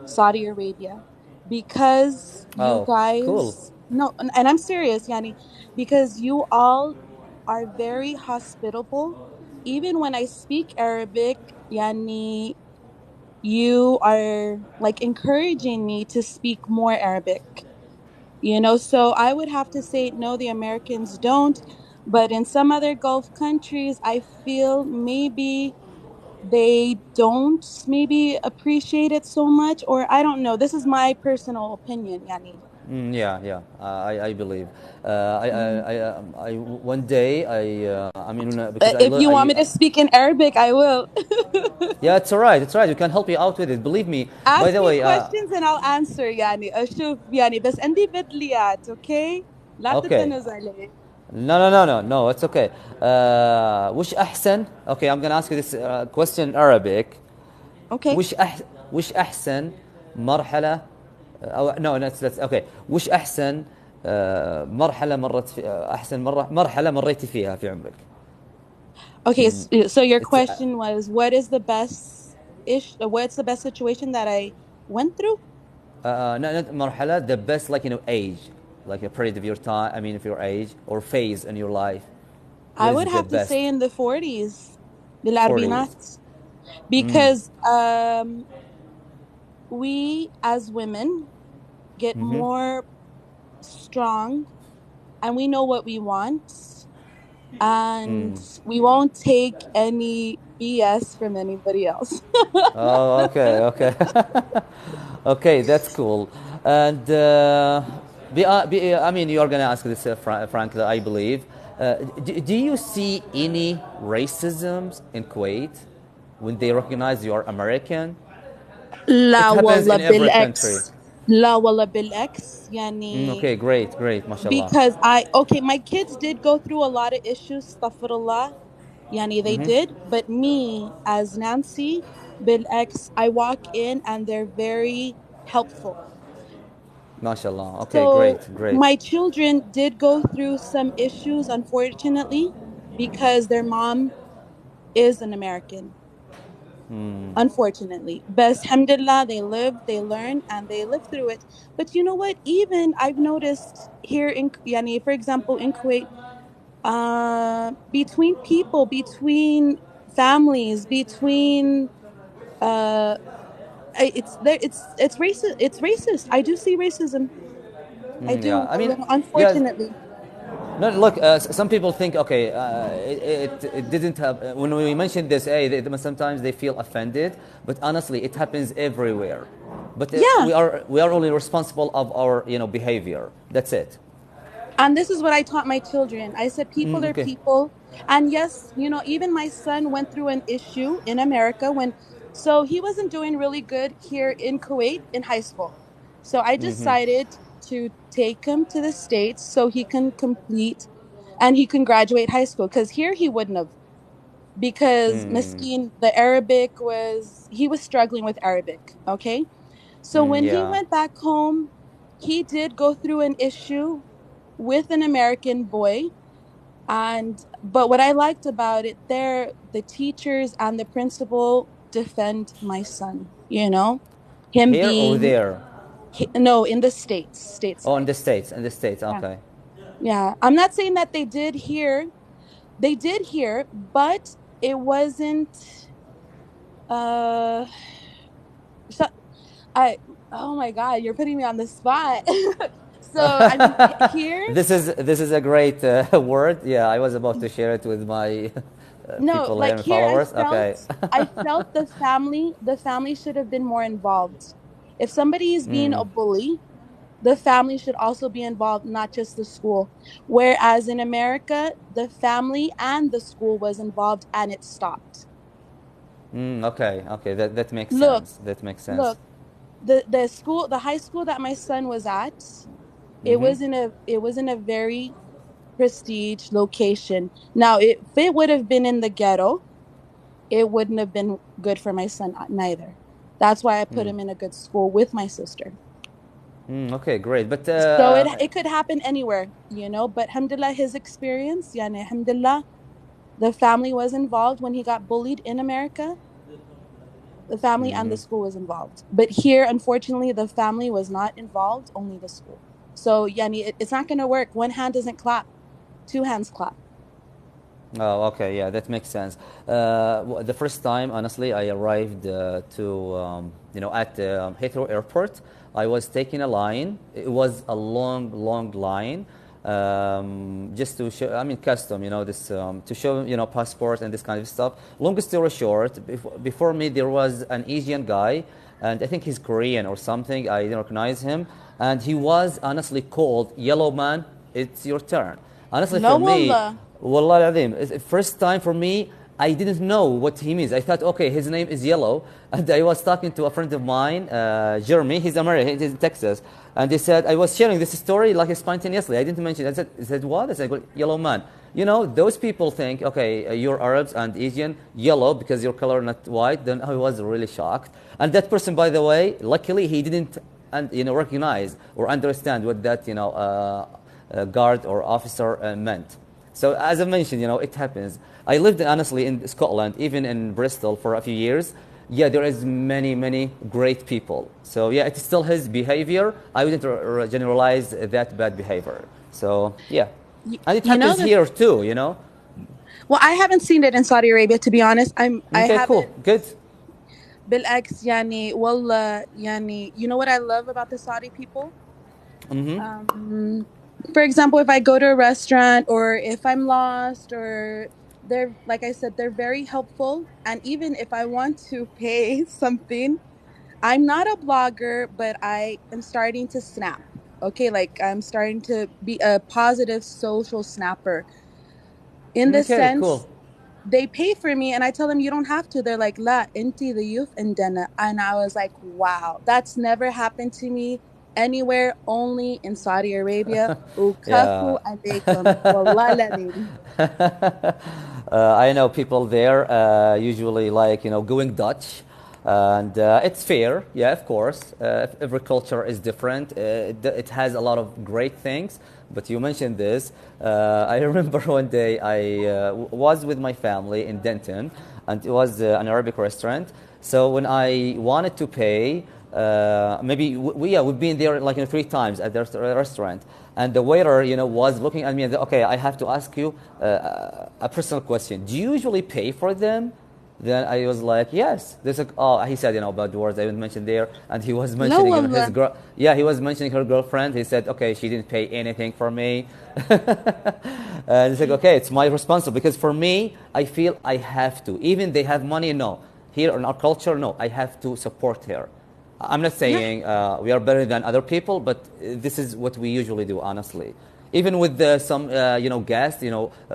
Saudi Arabia because you oh, cool. guys no, and I'm serious, Yani, because you all are very hospitable. Even when I speak Arabic, Yani, you are like encouraging me to speak more Arabic. So I would have to say no, the Americans don't. But in some other Gulf countries, I feel maybe they don't maybe appreciate it so much, or I don't know. This is my personal opinion, Yani. Yeah, yeah, I believe. One day, I mean, because If you want me to speak in Arabic, I will. yeah, it's all right, it's all right. We can help you out with it. Believe me. By Ask the me way, questions and I'll answer, Yani. أشوف يعني بس عندي بدليات, okay? لا Okay. تتنز عليه. No, it's okay. وش أحسن okay I'm gonna ask you this question in Arabic. Okay. وش أحسن مرحلة أو no let's okay وش أحسن مرحلة مرت في أحسن مرحلة مريتي فيها في عمرك. Okay, so your It's question was what's the best situation that I went through? not مرحلة the best like age like a period of your time I mean of your age or phase in your life. I What would is the have to best say in the 40s. 40s? بالأربعينات. Because we as women get more strong and we know what we want and we won't take any BS from anybody else. Oh, okay. Okay, that's cool. And I mean, you're going to ask this, Frank, I believe. Do you see any racism in Kuwait when they recognize you are American? It لا happens والله in every country. بالعكس. لا والله بالعكس يعني. Okay, great, mashallah. Because my kids did go through a lot of issues, astaghfirullah. Yani they did, but me as Nancy, بالعكس, I walk in and they're very helpful. Mashallah. Okay, So great. my children did go through some issues, unfortunately, because their mom is an American. Unfortunately. But alhamdulillah, they lived, they learned, and they lived through it. But you know what? Even I've noticed here in Yani, for example, in Kuwait, between people, between families, between it's racist. It's racist. I do see racism. I Yeah, do, I mean, guys, unfortunately. no, look, some people think, okay, it didn't have, when we mention this, sometimes they feel offended, but honestly, it happens everywhere. But Yeah. we are only responsible of our, behavior. That's it. And this is what I taught my children. I said, people are Okay. people. And yes, even my son went through an issue in America so he wasn't doing really good here in Kuwait in high school. So I decided to take him to the States so he can complete and he can graduate high school. Because here he wouldn't have. Because Miskeen, he was struggling with Arabic. Okay. So when he Yeah. went back home, he did go through an issue with an American boy. But what I liked about it the teachers and the principal defend my son, him Here or being, there? no, in the States, Oh, stateside. in the States, Yeah. okay. Yeah. I'm not saying that they did here, but it wasn't, uh, so, oh my God, you're putting me on the spot. So, I mean, here, This is a great word. Yeah, I was about to share it with my no, people here like and here followers. Okay. I felt the family should have been more involved. If somebody is being a bully, the family should also be involved, not just the school. Whereas in America, the family and the school was involved and it stopped. Okay. That makes Look, sense. That makes sense. look, the high school that my son was at, it was in a very prestige location. Now, if it would have been in the ghetto, it wouldn't have been good for my son neither. That's why I put him in a good school with my sister. Okay, great. But So it could happen anywhere, but alhamdulillah, his experience, yani alhamdulillah, the family was involved when he got bullied in America. The family and the school was involved. But here, unfortunately, the family was not involved, only the school. So yani it's not going to work. One hand doesn't clap. Two hands clap. oh, okay, yeah, that makes sense. The first time, honestly, I arrived at Heathrow Airport. I was taking a line. It was a long line, just to show. I mean, custom, this to show, passport and this kind of stuff. Long story short, before me there was an Asian guy, and I think he's Korean or something. I didn't recognize him, and he was honestly called "Yellow Man. It's your turn." Honestly, No for me. wallah. Wallah al-Azim. First time for me, I didn't know what he means. I thought, okay, his name is Yellow. And I was talking to a friend of mine, Jeremy. He's American. He's in Texas. And he said, I was sharing this story like spontaneously. I didn't mention it. I said, what? I said, well, Yellow man. You know, those people think, okay, you're Arabs and Asian, yellow because your color not white. Then I was really shocked. And that person, by the way, luckily he didn't, recognize or understand what that, guard or officer meant. So as I mentioned, it happens. I lived honestly in Scotland, even in Bristol for a few years. Yeah, there is many great people. So yeah, it's still his behavior. I wouldn't generalize that bad behavior. So yeah, and it happens here too. Well, I haven't seen it in Saudi Arabia, to be honest. I Okay, haven't. cool, good. بالعكس يعني والله يعني you know what I love about the Saudi people? For example, if I go to a restaurant or if I'm lost or they're, like I said, they're very helpful. And even if I want to pay something, I'm not a blogger, but I am starting to snap. Okay, like I'm starting to be a positive social snapper. In the Okay, sense, cool. they pay for me and I tell them you don't have to. They're like, La, inti the youth and dana. And I was like, wow, that's never happened to me anywhere, only in Saudi Arabia. Yeah. Ukafu alaikum. Wallah ladin. I know people there usually like, going Dutch. And it's fair, yeah, of course. Every culture is different. It has a lot of great things. But you mentioned this. I remember one day I was with my family in Denton, and it was an Arabic restaurant. So when I wanted to pay, maybe we've been there like 3 times at the restaurant, and the waiter was looking at me and said, okay, I have to ask you a personal question. Do you usually pay for them? Then I was like, yes. There's he said, bad words I didn't mention there, and he was mentioning his girl. Yeah, he was mentioning her girlfriend. He said, okay, she didn't pay anything for me. And he's like, okay, it's my responsibility because for me, I feel I have to. Even they have money, no. Here in our culture, no, I have to support her. I'm not saying we are better than other people, but this is what we usually do, honestly. Even with some, guests,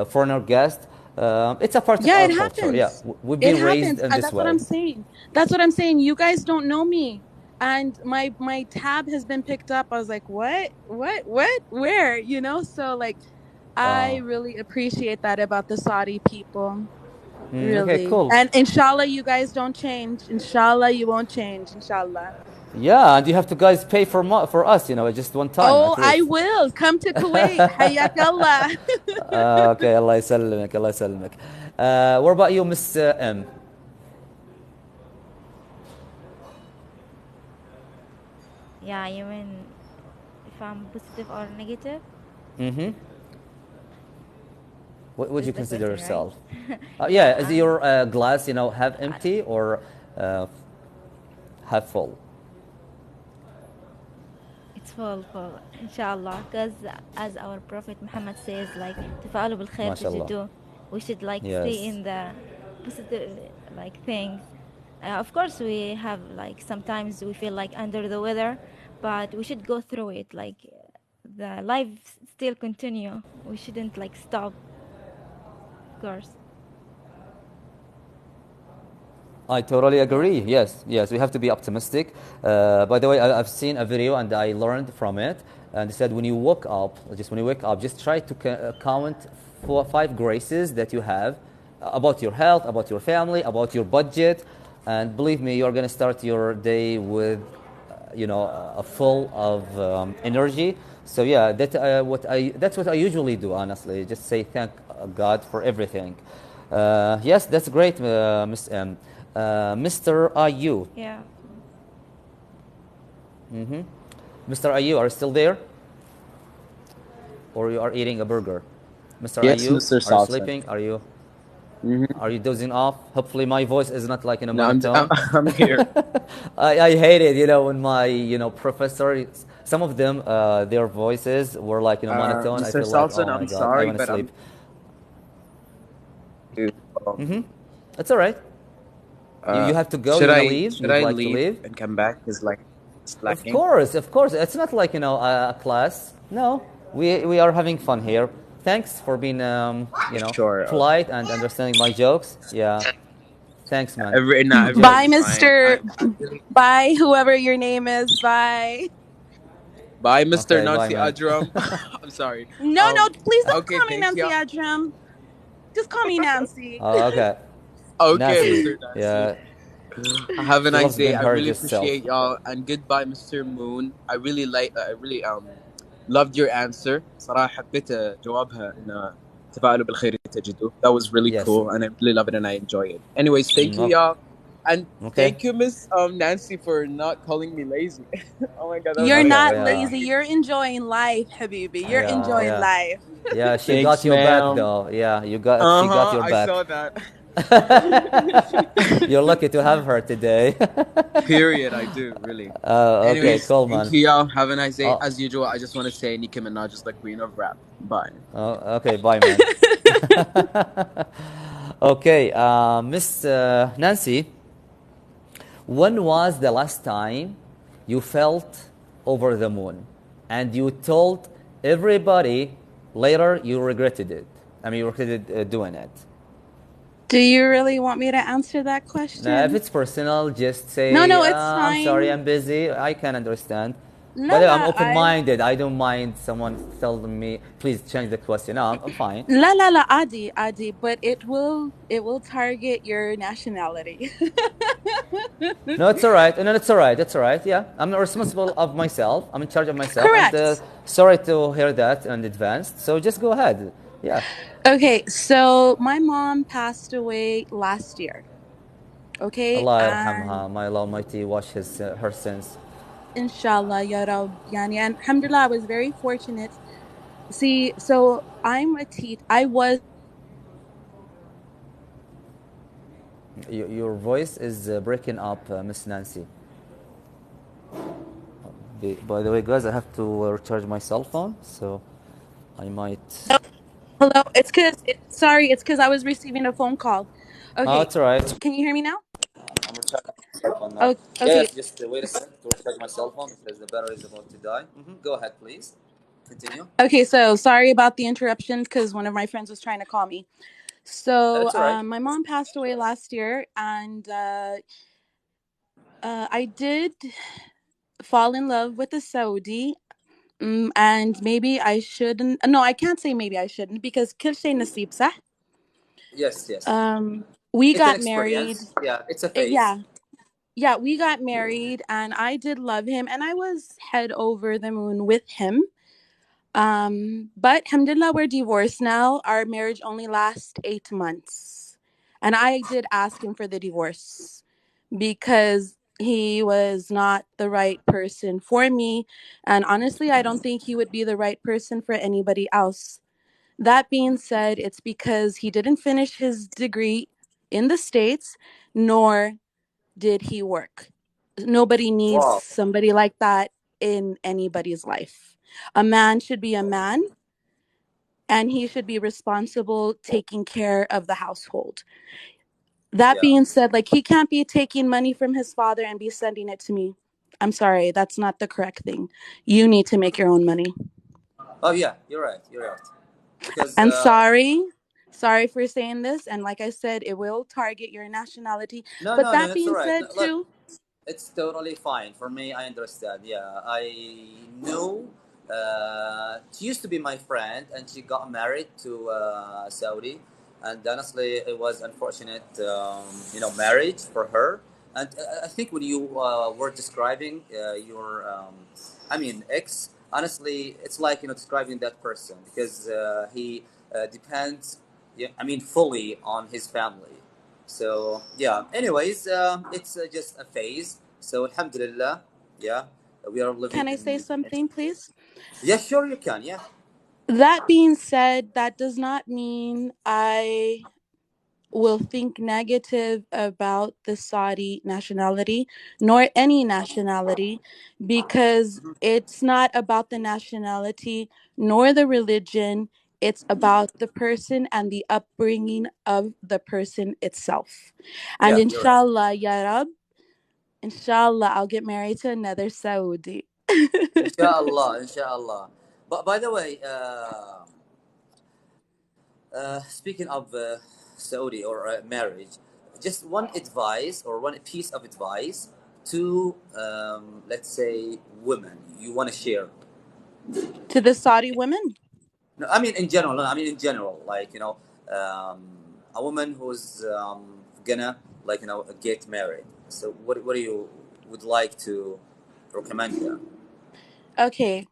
foreigner guests. It's a part of our culture. Yeah, we've been raised in this That's way. what I'm saying. That's what I'm saying. You guys don't know me, and my tab has been picked up. I was like, what, where? So like, I really appreciate that about the Saudi people. Really. Okay, cool. And inshallah, you guys don't change. Inshallah, you won't change. Inshallah. Yeah, and you have to guys pay for us, just one time. Oh, I will come to Kuwait. Hayyak Allah. Okay, Allah يسلمك, Allah يسلمك. What about you, Miss M? Yeah, you mean if I'm positive or negative? What would you consider question, yourself? Yeah, is your glass, half empty or half full? It's full, inshallah, because as our Prophet Muhammad says, like, تفعلوا بالخير تجدوه. We should like stay in the positive things. Of course, we have sometimes we feel like under the weather, but we should go through it. Like the life still continue. We shouldn't stop. Of course. I totally agree. Yes, we have to be optimistic. By the way, I've seen a video and I learned from it. And they said when you wake up, just try to count 4 or 5 graces that you have about your health, about your family, about your budget. And believe me, you're going to start your day with, full of energy. So yeah, that's what I usually do. Honestly, just say thank God for everything. Yes, that's great, Miss M. Mr. Ayu. Yeah. Mr. Ayu, are you still there? Or you are eating a burger? Mr. Yes, Ayu, Mr. are you Salsa. sleeping? Are you? Are you dozing off? Hopefully my voice is not like in a No, monotone. I'm here. I hate it, when my, professor, some of them, their voices were like, monotone. I Mr. feel like, Salsa, oh my I'm God, sorry, I want to but sleep. It's all right. You have to go. Should you I leave? should You'd I like to leave leave? and come back? It's lacking. Of course. It's not like a class. No, we are having fun here. thanks for being Sure. polite and understanding my jokes. Yeah, thanks, man. Bye, Everything's fine. Bye, whoever your name is. Bye. Bye, Mr. Okay, bye, Nancy man. Ajram. I'm sorry. No, please don't Okay, call me thank Nancy you. Adram. Just call me Nancy. Oh, okay. Okay, Nancy. Mr. Nancy. Yeah, Have a she nice loves day. being I her really just self. appreciate y'all, and goodbye, Mr. Moon. I really loved your answer. صراحة حبيت جوابها إن تفاءلوا بالخير تجدوه. That was really Yes. cool, and I really love it, and I enjoy it. Anyways, thank you, y'all, and Okay. thank you, Miss Nancy, for not calling me lazy. Oh my God, that was You're very Okay, not sweet of yeah. lazy. you. You're enjoying life, Habibi. You're Yeah, enjoying yeah. life. Yeah, she got Thanks, your back ma'am. though. Yeah, she got your I back. saw that. You're lucky to have her today. Period. I do really. Okay, Anyways, cool, thank man. you, y'all. Have a nice day. Oh, As usual, I just want to say Nicki Minaj is the queen of rap. Bye. okay, bye, man. Okay, Miss Nancy, when was the last time you felt over the moon and you told everybody later you regretted it? I mean, you regretted doing it. Do you really want me to answer that Now, if question? it's personal, just No, say, it's I'm sorry, fine. I'm busy. I can understand. But I'm La, open-minded. I don't mind someone telling me, please change the question. No, I'm fine. Adi, but it will target your nationality. No, it's all right. No, it's all right. It's all right. Yeah, I'm responsible of myself. I'm in charge of myself. And Correct. sorry to hear that in advance. So just go ahead. Yeah. Okay, so my mom passed away last year. Okay, Allah and yarhamha. May Allah Almighty wash her sins. inshallah, ya Rab, yani, and alhamdulillah, I was very fortunate. See, so I was Your voice is breaking up, Miss Nancy. By the way, guys, I have to recharge my cell phone, so I might. hello. It's because I was receiving a phone call. Oh, Okay, it's all right. can you hear me now? I'm recharging my cell phone now. Oh, Yeah, okay. yes, just wait a second to recharge my cell phone because the battery is about to die. Go ahead, please. Continue. Okay, so sorry about the interruption because one of my friends was trying to call me. So That's all right. my mom passed away last year, and I did fall in love with a Saudi. And maybe I shouldn't. No, I can't say maybe I shouldn't because كل شيء نصيب صح. Yes, yes. We It's an got married. experience. Yeah, it's a phase. Yeah, we got married, and I did love him, and I was head over the moon with him. But alhamdulillah, we're divorced now. Our marriage only lasts 8 months. And I did ask him for the divorce because he was not the right person for me. And honestly, I don't think he would be the right person for anybody else. That being said, it's because he didn't finish his degree in the States, nor did he work. Nobody needs Wow. somebody like that in anybody's life. A man should be a man, and he should be responsible taking care of the household. That Yeah. being said, like, he can't be taking money from his father and be sending it to me. I'm sorry, that's not the correct thing. You need to make your own money. Oh, yeah, you're right. You're right. Because, And sorry for saying this, and like I said, it will target your nationality. no, But no, no, that that's all being right. said Look, too, it's totally fine for me. I understand. Yeah, I know. She used to be my friend, and she got married to Saudi, and honestly, it was unfortunate, marriage for her. And I think when you were describing your, ex, honestly, it's like describing that person because he depends, yeah, fully on his family. So yeah. Anyways, it's just a phase. So alhamdulillah, yeah, we are living can I say in. something, please? Yeah, sure you can. Yeah. That being said, that does not mean I will think negative about the Saudi nationality, nor any nationality, because it's not about the nationality nor the religion. It's about the person and the upbringing of the person itself. And Yeah, you're right. inshallah, ya Rab, inshallah, I'll get married to another Saudi. Inshallah, inshallah. But by the way, Speaking of Saudi or marriage, just one advice or one piece of advice to, let's say, women you want to share. To the Saudi women. No, I mean in general. No, I mean in general, like um, a woman who's gonna get married. So what do you would like to recommend her? Okay.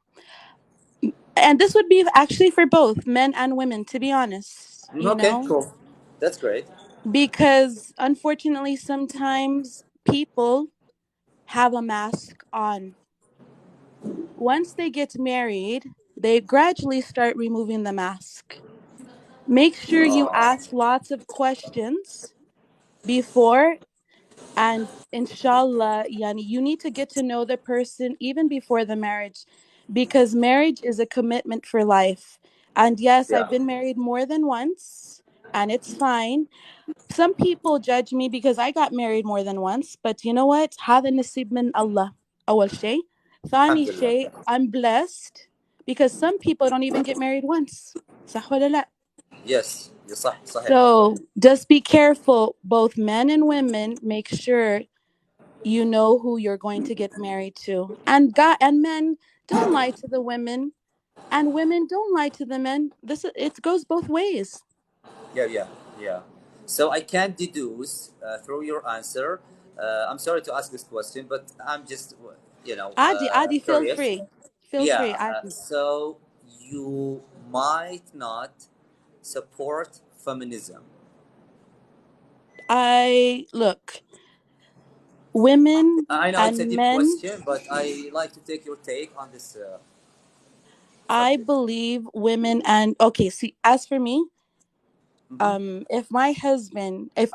And this would be actually for both men and women, to be honest, Okay, cool. That's great. because unfortunately, sometimes people have a mask on. Once they get married, they gradually start removing the mask. Make sure you ask lots of questions before, and inshallah, yani, you need to get to know the person even before the marriage, because marriage is a commitment for life. And yes, Yeah, I've been married more than once, and it's fine. Some people judge me because I got married more than once, but you know what? هذا نصيب من الله. أول شيء. ثاني alhamdulillah. شيء, I'm blessed because some people don't even get married once. صح ولا لا? Yes, صح صحيح. So just be careful, both men and women. Make sure you know who you're going to get married to. And God and men, don't lie to the women, and women don't lie to the men. It goes both ways. Yeah, yeah, yeah. So I can deduce through your answer. I'm sorry to ask this question, but I'm just Adi, feel curious. free. Feel Yeah. free, Adi. So you might not support feminism. I look, women I know it's a and deep men, question, but I like to take your take on this I subject. believe women and okay, see, as for me, Mm-hmm. if my husband, if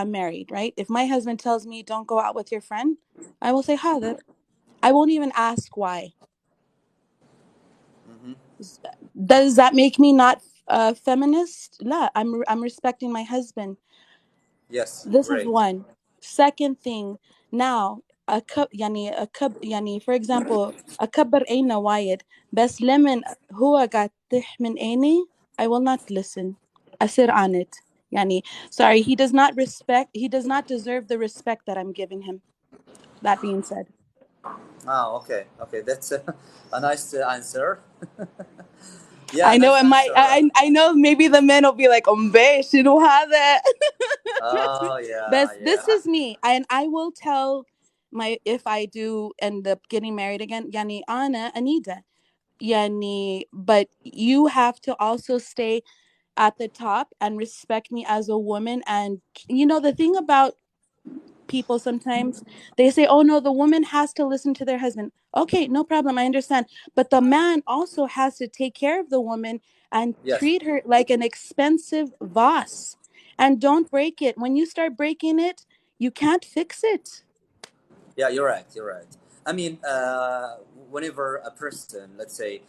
I'm married, right? If my husband tells me don't go out with your friend, I will say Hadir. I won't even ask why. Mm-hmm. Does that make me not feminist? La, I'm respecting my husband. Yes, This is great. one. Second thing, now for example أكبر عينه وايد بس لمن هو قاعد تح من عيني I will not listen. أسر on it. Sorry, he does not deserve the respect that I'm giving him. That being said, Ah, okay, okay, that's a nice answer. Yeah, I know nice it might. answer. I know maybe the men will be like, شنو هذا? Oh yeah, But yeah. this is me, and I will tell my if I do end up getting married again. Anna Anida. But you have to also stay at the top and respect me as a woman. And the thing about people sometimes, they say, oh no, the woman has to listen to their husband. Okay, no problem, I understand, but the man also has to take care of the woman and Yes. treat her like an expensive vase, and don't break it. When you start breaking it, you can't fix it. Yeah, you're right. You're right. I mean, whenever a person, let's say,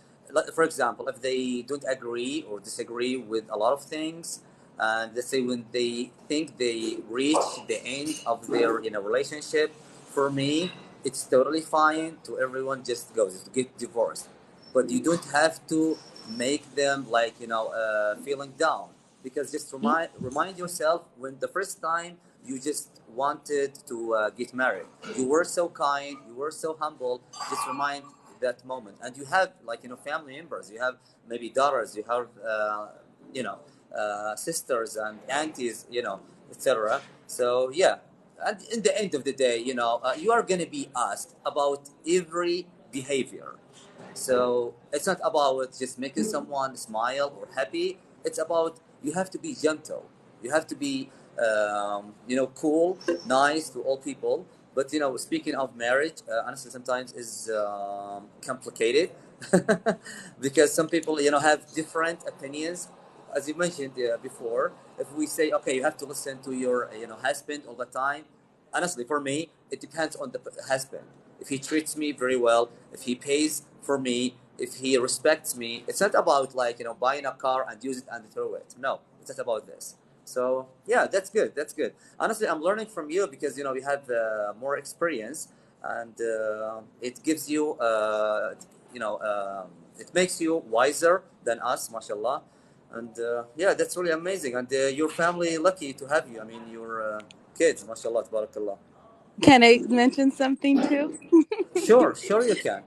for example, if they don't agree or disagree with a lot of things, and let's say when they think they reach the end of their relationship, for me, it's totally fine to everyone just goes to get divorced, but you don't have to make them like feeling down, because just remind yourself when the first time you just wanted to get married, you were so kind, you were so humble. Just remind that moment, and you have like family members, you have maybe daughters, you have sisters and aunties, etc. So yeah, and in the end of the day, you are gonna be asked about every behavior. So it's not about just making someone smile or happy. It's about you have to be gentle. You have to be, cool, nice to all people. But speaking of marriage, honestly, sometimes is complicated because some people, have different opinions. As you mentioned before, if we say, okay, you have to listen to your, husband all the time. Honestly, for me, it depends on the husband. If he treats me very well, if he pays for me, if he respects me, it's not about like buying a car and use it and throw it. No, it's not about this. So yeah, that's good. That's good. Honestly, I'm learning from you because we have more experience, and it gives you it makes you wiser than us, mashallah. And yeah, that's really amazing. And your family lucky to have you. I mean, your kids, mashallah, tabarakallah. Can I mention something too? Sure, sure you can.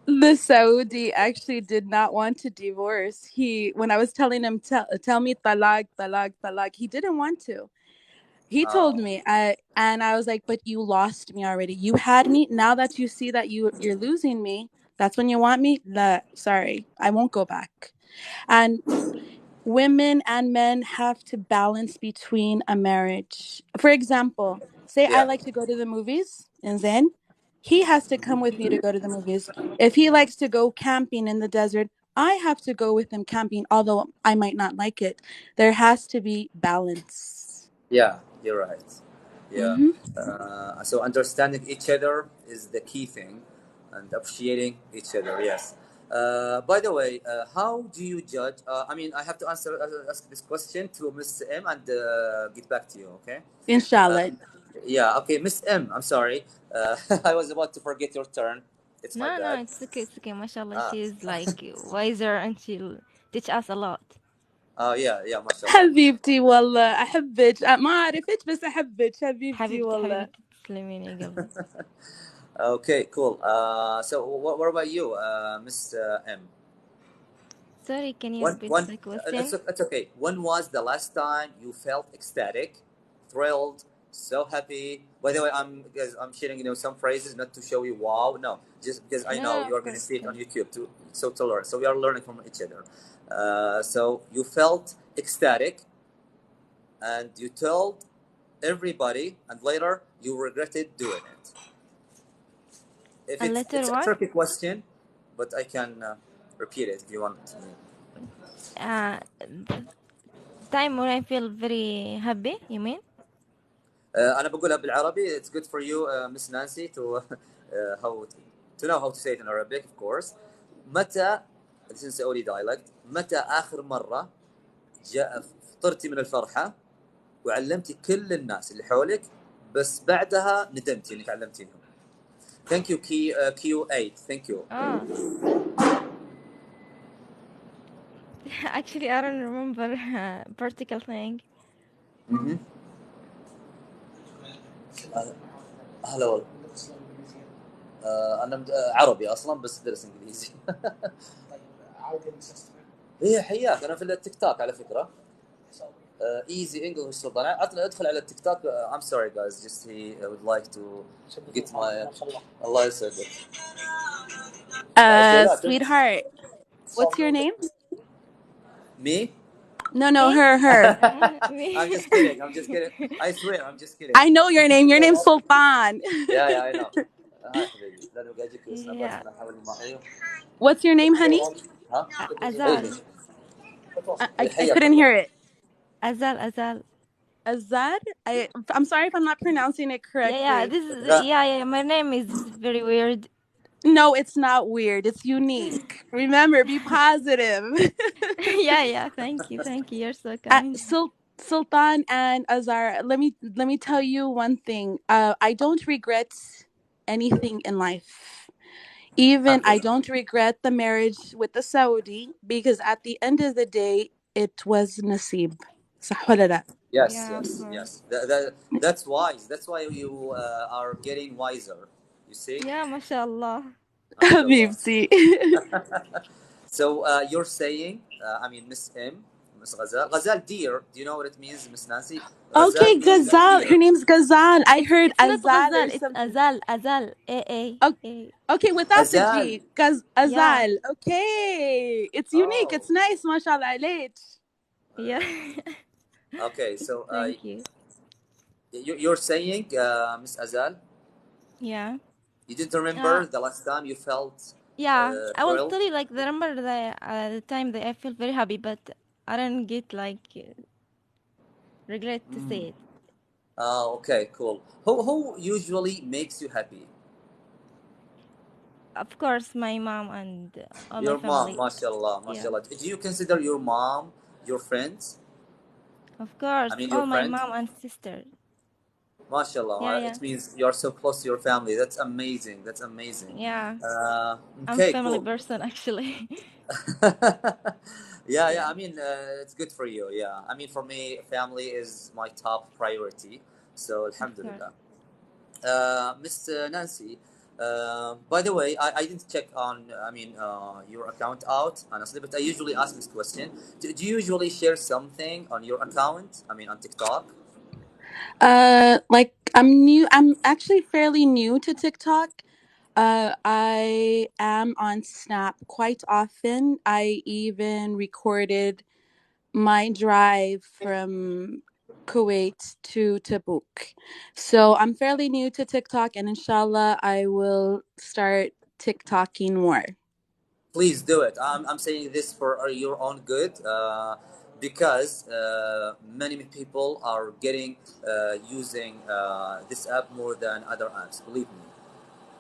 The Saudi actually did not want to divorce. When I was telling him, tell me talak, talak, talak, he didn't want to. He told me, and I was like, but you lost me already. You had me. Now that you see that you're losing me, that's when you want me. Sorry, I won't go back. And women and men have to balance between a marriage. For example, say I Yeah, like to go to the movies, and then he has to come with me to go to the movies. If he likes to go camping in the desert, I have to go with him camping, although I might not like it. There has to be balance. yeah, you're right. Yeah. Mm-hmm. So understanding each other is the key thing, and appreciating each other. Yes. By the way, how do you judge? I mean, I have to ask this question to Miss M and get back to you. Okay. Inshallah. Um, yeah. Okay, Miss M. I'm sorry. I was about to forget your turn. It's my No, no, bad. it's okay, it's okay. Mashallah, Ah. she's like wiser and she'll teach us a lot. Oh yeah, yeah. MashaAllah. حبيبتي والله أحبك ما أعرفك بس أحبك حبيبتي حبيبتي والله. حبيبتي تسلميني يا قلبي. Okay, cool. So what about you, Miss M? Sorry, can you When repeat when the question? it's okay. When was the last time you felt ecstatic, thrilled, so happy? By the way, because I'm sharing some phrases not to show you wow, no, just because I No, know no, you are of going to course, see of it on course. YouTube too, so to learn. So we are learning from each other. So you felt ecstatic, and you told everybody, and later you regretted doing it. If A it's letter a what? tricky question, but I can repeat it if you want. The time when I feel very happy, you mean? أنا بقولها بالعربي. It's good for you, Miss Nancy, to how to know how to say it in Arabic, of course. متى this is Saudi dialect. متى آخر مرة فطرتي من الفرحة وعلمتي كل الناس اللي حولك بس بعدها ندمتي إنك علمتيهم. Thank you Q8. Thank you. Ah, actually, I don't remember a particular thing. Mhm. هلا والله. انا عربي اصلا بس ادرس انجليزي. هي حياك انا في التيك توك على فكره. ايزي انجلش سلطان. ادخل على التيك توك. I'm sorry guys, just he would like to get my الله يسعدك. شيلات. Sweetheart, what's your name? Me. No, Me? her. I'm Me? just kidding. I'm just kidding. I swear I'm just kidding. I know your name. Your name's Sultan. Yeah, I know. هاي حبيبي لا نبقى اجيك سنابات Yeah. انا احاول ما ايوه. What's your name, honey? ها قولي. Azal. I حياك couldn't الله. hear it. Azal, Azal. Azad? I'm sorry if I'm not pronouncing it Yeah, yeah, correctly. this is, yeah, my name is very weird. No, it's not weird. It's unique. Remember, be positive. Yeah, yeah, thank you, you're so kind. Sultan and Azar, let me tell you one thing. I don't regret anything in life. Even الحمد I لله. don't regret the marriage with the Saudi because at the end of the day, it was nasib. صح ولا لا؟ Yes, Yeah, of yes, course. yes. That's wise. That's why you are getting wiser. You see, Yeah, mashallah. mashallah. حبيبتي. So you're saying, I mean, Miss M, Miss Ghazal, Ghazal deer. Do you know what it means, Miss Nancy? Okay, Ghazal means Ghazal. Her deer. name's Ghazal. I heard It's not Azal or Ghazal, it's something. Azal, Azal. O- A. Okay, without the Azal. G. Yeah, Azal. Okay. It's unique. Oh, It's nice, mashallah alayk. yeah. okay. So Thank you. you're saying, Miss Azal, Yeah. you didn't Uh, remember the last time you felt yeah. I will thrilled? tell you like the number the time that I feel very happy, but I don't get like regret to say it. Okay, cool. Who usually makes you happy? Of course, my mom and all my Your mom, family. mashallah, Yeah. mashallah. Do you consider your mom your friends? Of course, I mean, your all my friend? mom and sister. Mashallah. Yeah, yeah, It means you are so close to your family. That's amazing. That's amazing. yeah. I'm Okay, family cool. person actually. Yeah, Yeah. yeah. I mean, it's good for you. Yeah. I mean, for me, family is my top priority. So, Of course. alhamdulillah. Miss Nancy, by the way, I didn't check on, I mean, your account out, honestly, but I usually ask this question. Do you usually share something on your account? I mean, on TikTok? Like I'm new. I'm actually fairly new to TikTok. I am on Snap quite often. I even recorded my drive from Kuwait to Tabuk. So I'm fairly new to TikTok, and inshallah, I will start TikToking more. Please do it. I'm saying this for your own good, because many people are getting using this app more than other apps. Believe me,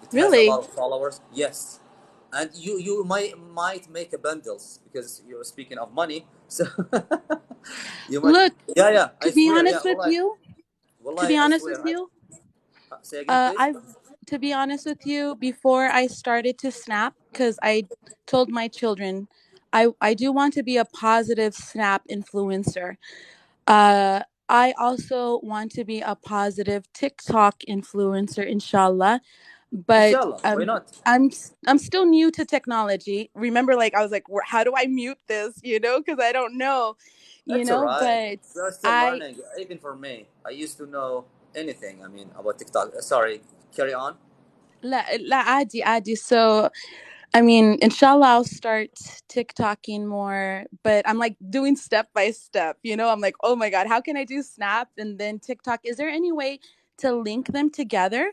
it has a lot Really? of followers. Yes, and you might make a bundles because you're speaking of money. So you might. Look, Yeah, yeah. I to be swear. Yeah, honest with you, to wallahi, be I honest with swear. you, Say again, please. I've to be honest with you, before I started to Snap, because I told my children, I do want to be a positive Snap influencer. Uh, I also want to be a positive TikTok influencer, inshallah. But Inshallah. Why not? I'm still new to technology. Remember, like I was like, How do I mute this?" Because I don't know, That's all right. But We are still I learning. Even for me, I used to know anything. I mean, about TikTok. Sorry, carry on. لا لا عادي عادي. So I mean, inshallah, I'll start TikToking more, but I'm like doing step by step. I'm like, oh my God, how can I do Snap and then TikTok? Is there any way to link them together?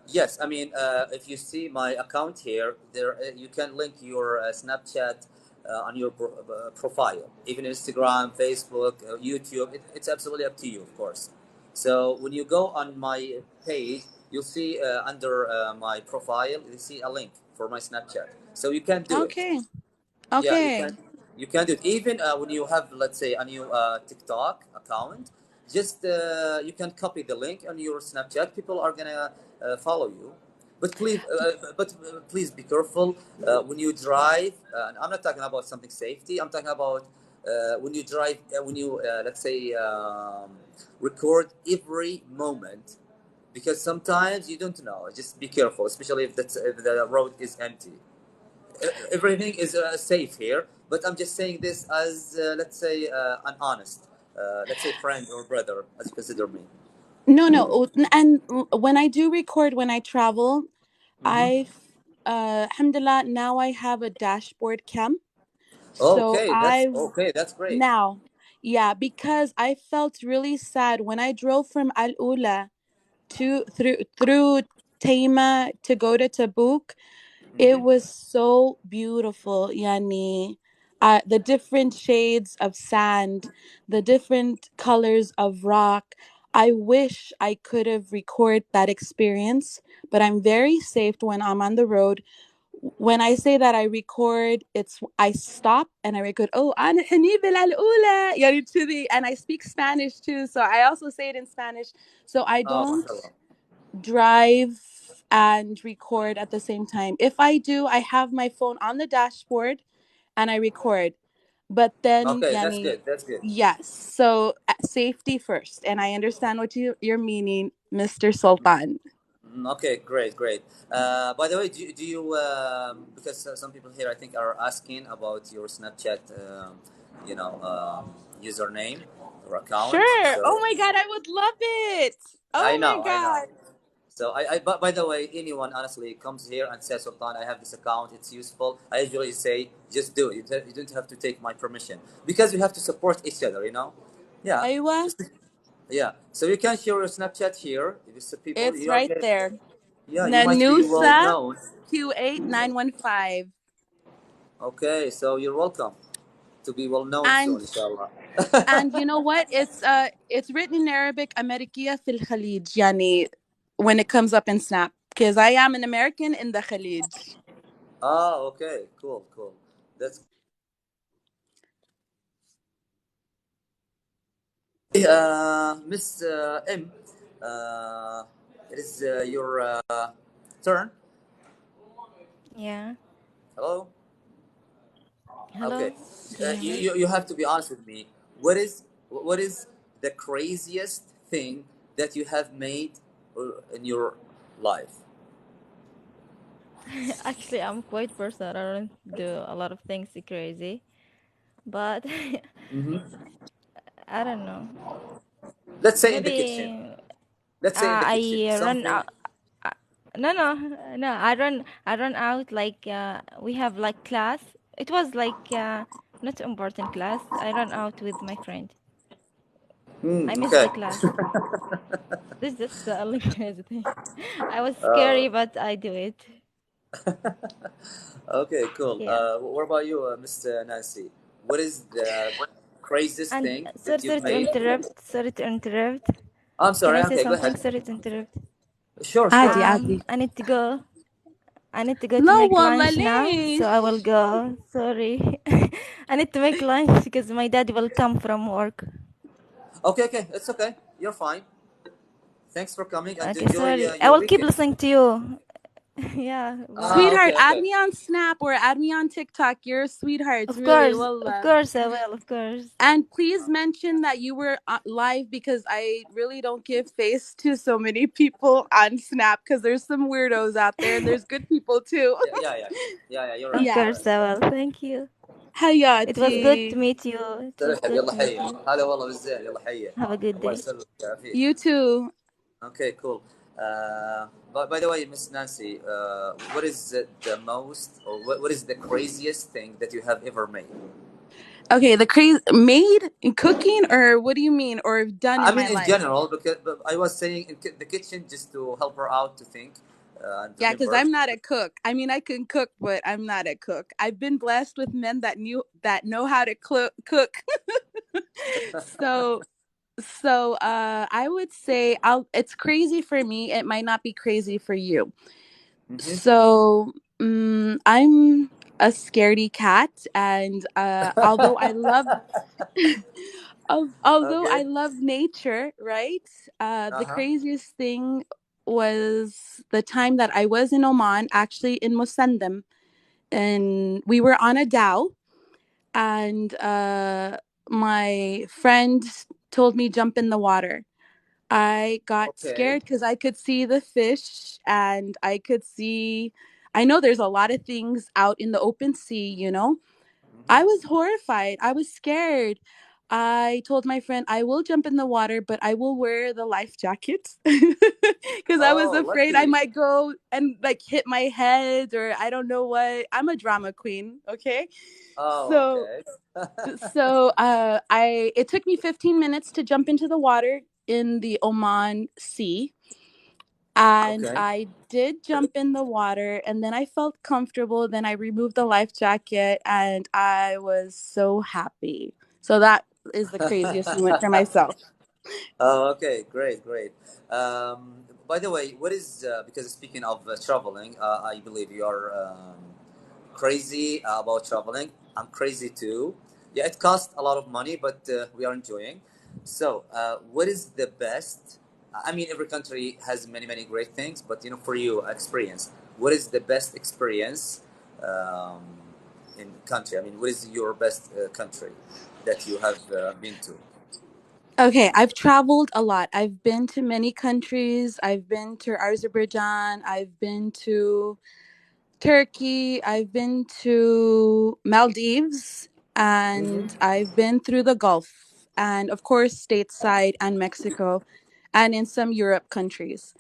Yes, I mean, if you see my account here, there you can link your Snapchat on your profile, even Instagram, Facebook, YouTube. It's absolutely up to you, of course. So when you go on my page, you'll see under my profile, you see a link for my Snapchat. So you can do it. Okay. Yeah, you Okay. can. You can do it even when you have, let's say, a new TikTok account. Just you can copy the link on your Snapchat. People are gonna follow you, but please be careful when you drive. And I'm not talking about something safety. I'm talking about when you drive. When you let's say record every moment, because sometimes you don't know. Just be careful, especially if the road is empty. Everything is safe here, but I'm just saying this as let's say an honest, let's say friend or brother, as you consider me. No, no. And when I do record when I travel, Mm-hmm. alhamdulillah, now I have a dashboard cam. So Okay, that's I okay. That's great. now, yeah, because I felt really sad when I drove from Al Ula to through Taima to go to Tabuk. It Mm-hmm. was so beautiful, Yani. The different shades of sand, the different colors of rock. I wish I could have recorded that experience, but I'm very safe when I'm on the road. When I say that I record, it's I stop and I record. Oh, أنا حنيبة الأولى يعني to the and I speak Spanish too, so I also say it in Spanish. So I Oh, don't mashallah. drive and record at the same time. If I do, I have my phone on the dashboard and I record. But then, Okay, that's Yani, good. That's good. yes. So safety first. And I understand what you're meaning, Mr. Sultan. Okay, great, great. By the way, do you because some people here I think are asking about your Snapchat, username or account. Sure. Oh So my God, I would love it. I Oh my know, I know. God. So but by the way, anyone honestly comes here and says, Sultan, I have this account, it's useful. I usually say, just do it. You don't have to take my permission because we have to support each other, you know? Yeah. Aywa, Just, yeah. So you can share your Snapchat here. If it's the people, it's you are right getting, there. yeah, you might be well Nanusa known. 28915. Okay, so you're welcome to be well known soon, And inshallah. And you know what? It's written in Arabic, Amerikia fil Khalij, yani when it comes up in Snap. Because I am an American in the Khalij. Ah, okay, cool, cool. That's Miss M. It is your turn. Yeah. Hello. Hello, Okay. do you hear me? You have to be honest with me. What is the craziest thing that you have made in your life? Actually, I'm quite person. I don't do a lot of things crazy, but Hmm. I don't know. Let's say in the kitchen. Maybe Let's say in the kitchen. I run Something. out. Uh, no, no, no. I run out like we have like class. It was like not important class. I run out with my friend. I missed Okay. the class. This is the only crazy thing. I was Uh, scary, but I do it. okay. Cool. Yeah. What about you, Mr. Nancy? What is the craziest And thing sorry, that you've sorry to made? interrupt. Sorry to interrupt. I'm Can sorry. I say Okay, go something? ahead. Sorry to interrupt. Sure, sure. عادي عادي. I need to go. I need to go to لا make والله lunch now, so I ليش؟ will go. Sorry. I need to make lunch because my dad will come from work. Okay, okay. It's okay. You're fine. Thanks for coming and Okay, enjoy sorry. I your will keep weekend. listening to you. Yeah, bye. Sweetheart, Okay, add okay. me on Snap or add me on TikTok. You're a sweetheart, really, Of wallah. course I will. Of course. And please mention that you were live because I really don't give face to so many people on Snap because there's some weirdos out there and there's good people too. Yeah, yeah, yeah, yeah, yeah. You're right. Of Yeah. You're course right. I will. Thank you. It was good to Hayati. meet you. It was سلام good يلا to meet حي you. هلا والله بالزين يلا حي Have a good الله day. يسلمك ويعافيك. You too. Okay, cool. By the way, Miss Nancy, what is the most or what is the craziest thing that you have ever made? Okay, the crazy made in cooking, or what do you mean, or done I in mean, my in life? general, because but I was saying in the kitchen just to help her out to think and Yeah, because remember. I'm not a cook. I mean, I can cook, but I'm not a cook. I've been blessed with men that know how to cook. so I would say it's crazy for me. It might not be crazy for you. Hmm. So I'm a scaredy cat, and although I love although Okay. I love nature, right? Uh The huh. craziest thing was the time that I was in Oman, actually in Musandam, and we were on a dhow, and my friend told me jump in the water. I got Okay. scared because I could see the fish and I could see. I know there's a lot of things out in the open sea, you know. I Hmm. was horrified. I was scared. I told my friend, I will jump in the water, but I will wear the life jacket because I was Oh, afraid I lucky. might go and like hit my head or I don't know what. I'm a drama queen, okay? Oh, So okay. I it took me 15 minutes to jump into the water in the Oman Sea, and Okay. I did jump in the water, and then I felt comfortable. Then I removed the life jacket and I was so happy. So that is the craziest moment for myself. Oh, okay, great, great. By the way, what is because speaking of traveling, I believe you are crazy about traveling. I'm crazy too. Yeah, it costs a lot of money, but we are enjoying. So, what is the best? I mean, every country has many, many great things, but for you, experience. What is the best experience um, in country? I mean, what is your best country that you have been to? Okay, I've traveled a lot. I've been to many countries. I've been to Azerbaijan. I've been to Turkey. I've been to Maldives. And Hmm. I've been through the Gulf. And of course, stateside and Mexico. And in some Europe countries.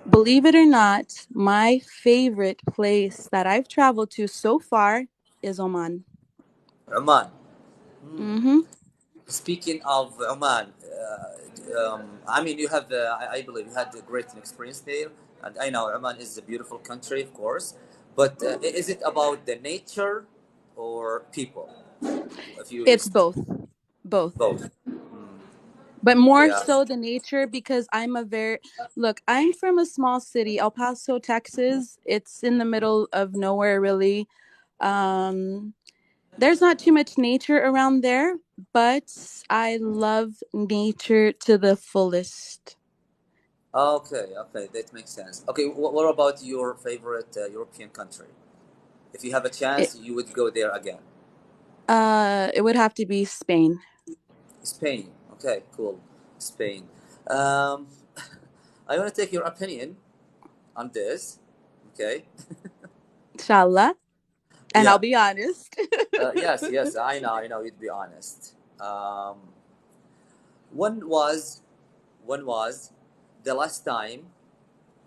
Believe it or not, my favorite place that I've traveled to so far is Oman. Oman. Mm-hmm. Speaking of Oman, I mean, you have, I believe, you had a great experience there, and I know Oman is a beautiful country, of course. But is it about the nature or people? If you It's just both. Both. both, But more yeah. so the nature because look, I'm from a small city, El Paso, Texas. It's in the middle of nowhere, really. Um, there's not too much nature around there, but I love nature to the fullest. Okay, okay, that makes sense. Okay, what about your favorite European country? If you have a It, chance, you would go there again. It would have to be Spain. Spain. Okay, cool. Spain. Um, I want to take your opinion on this. Okay. Inshallah. And I'll Yeah. be honest. Yes, yes. I know. You'd be honest. When was, when was the last time?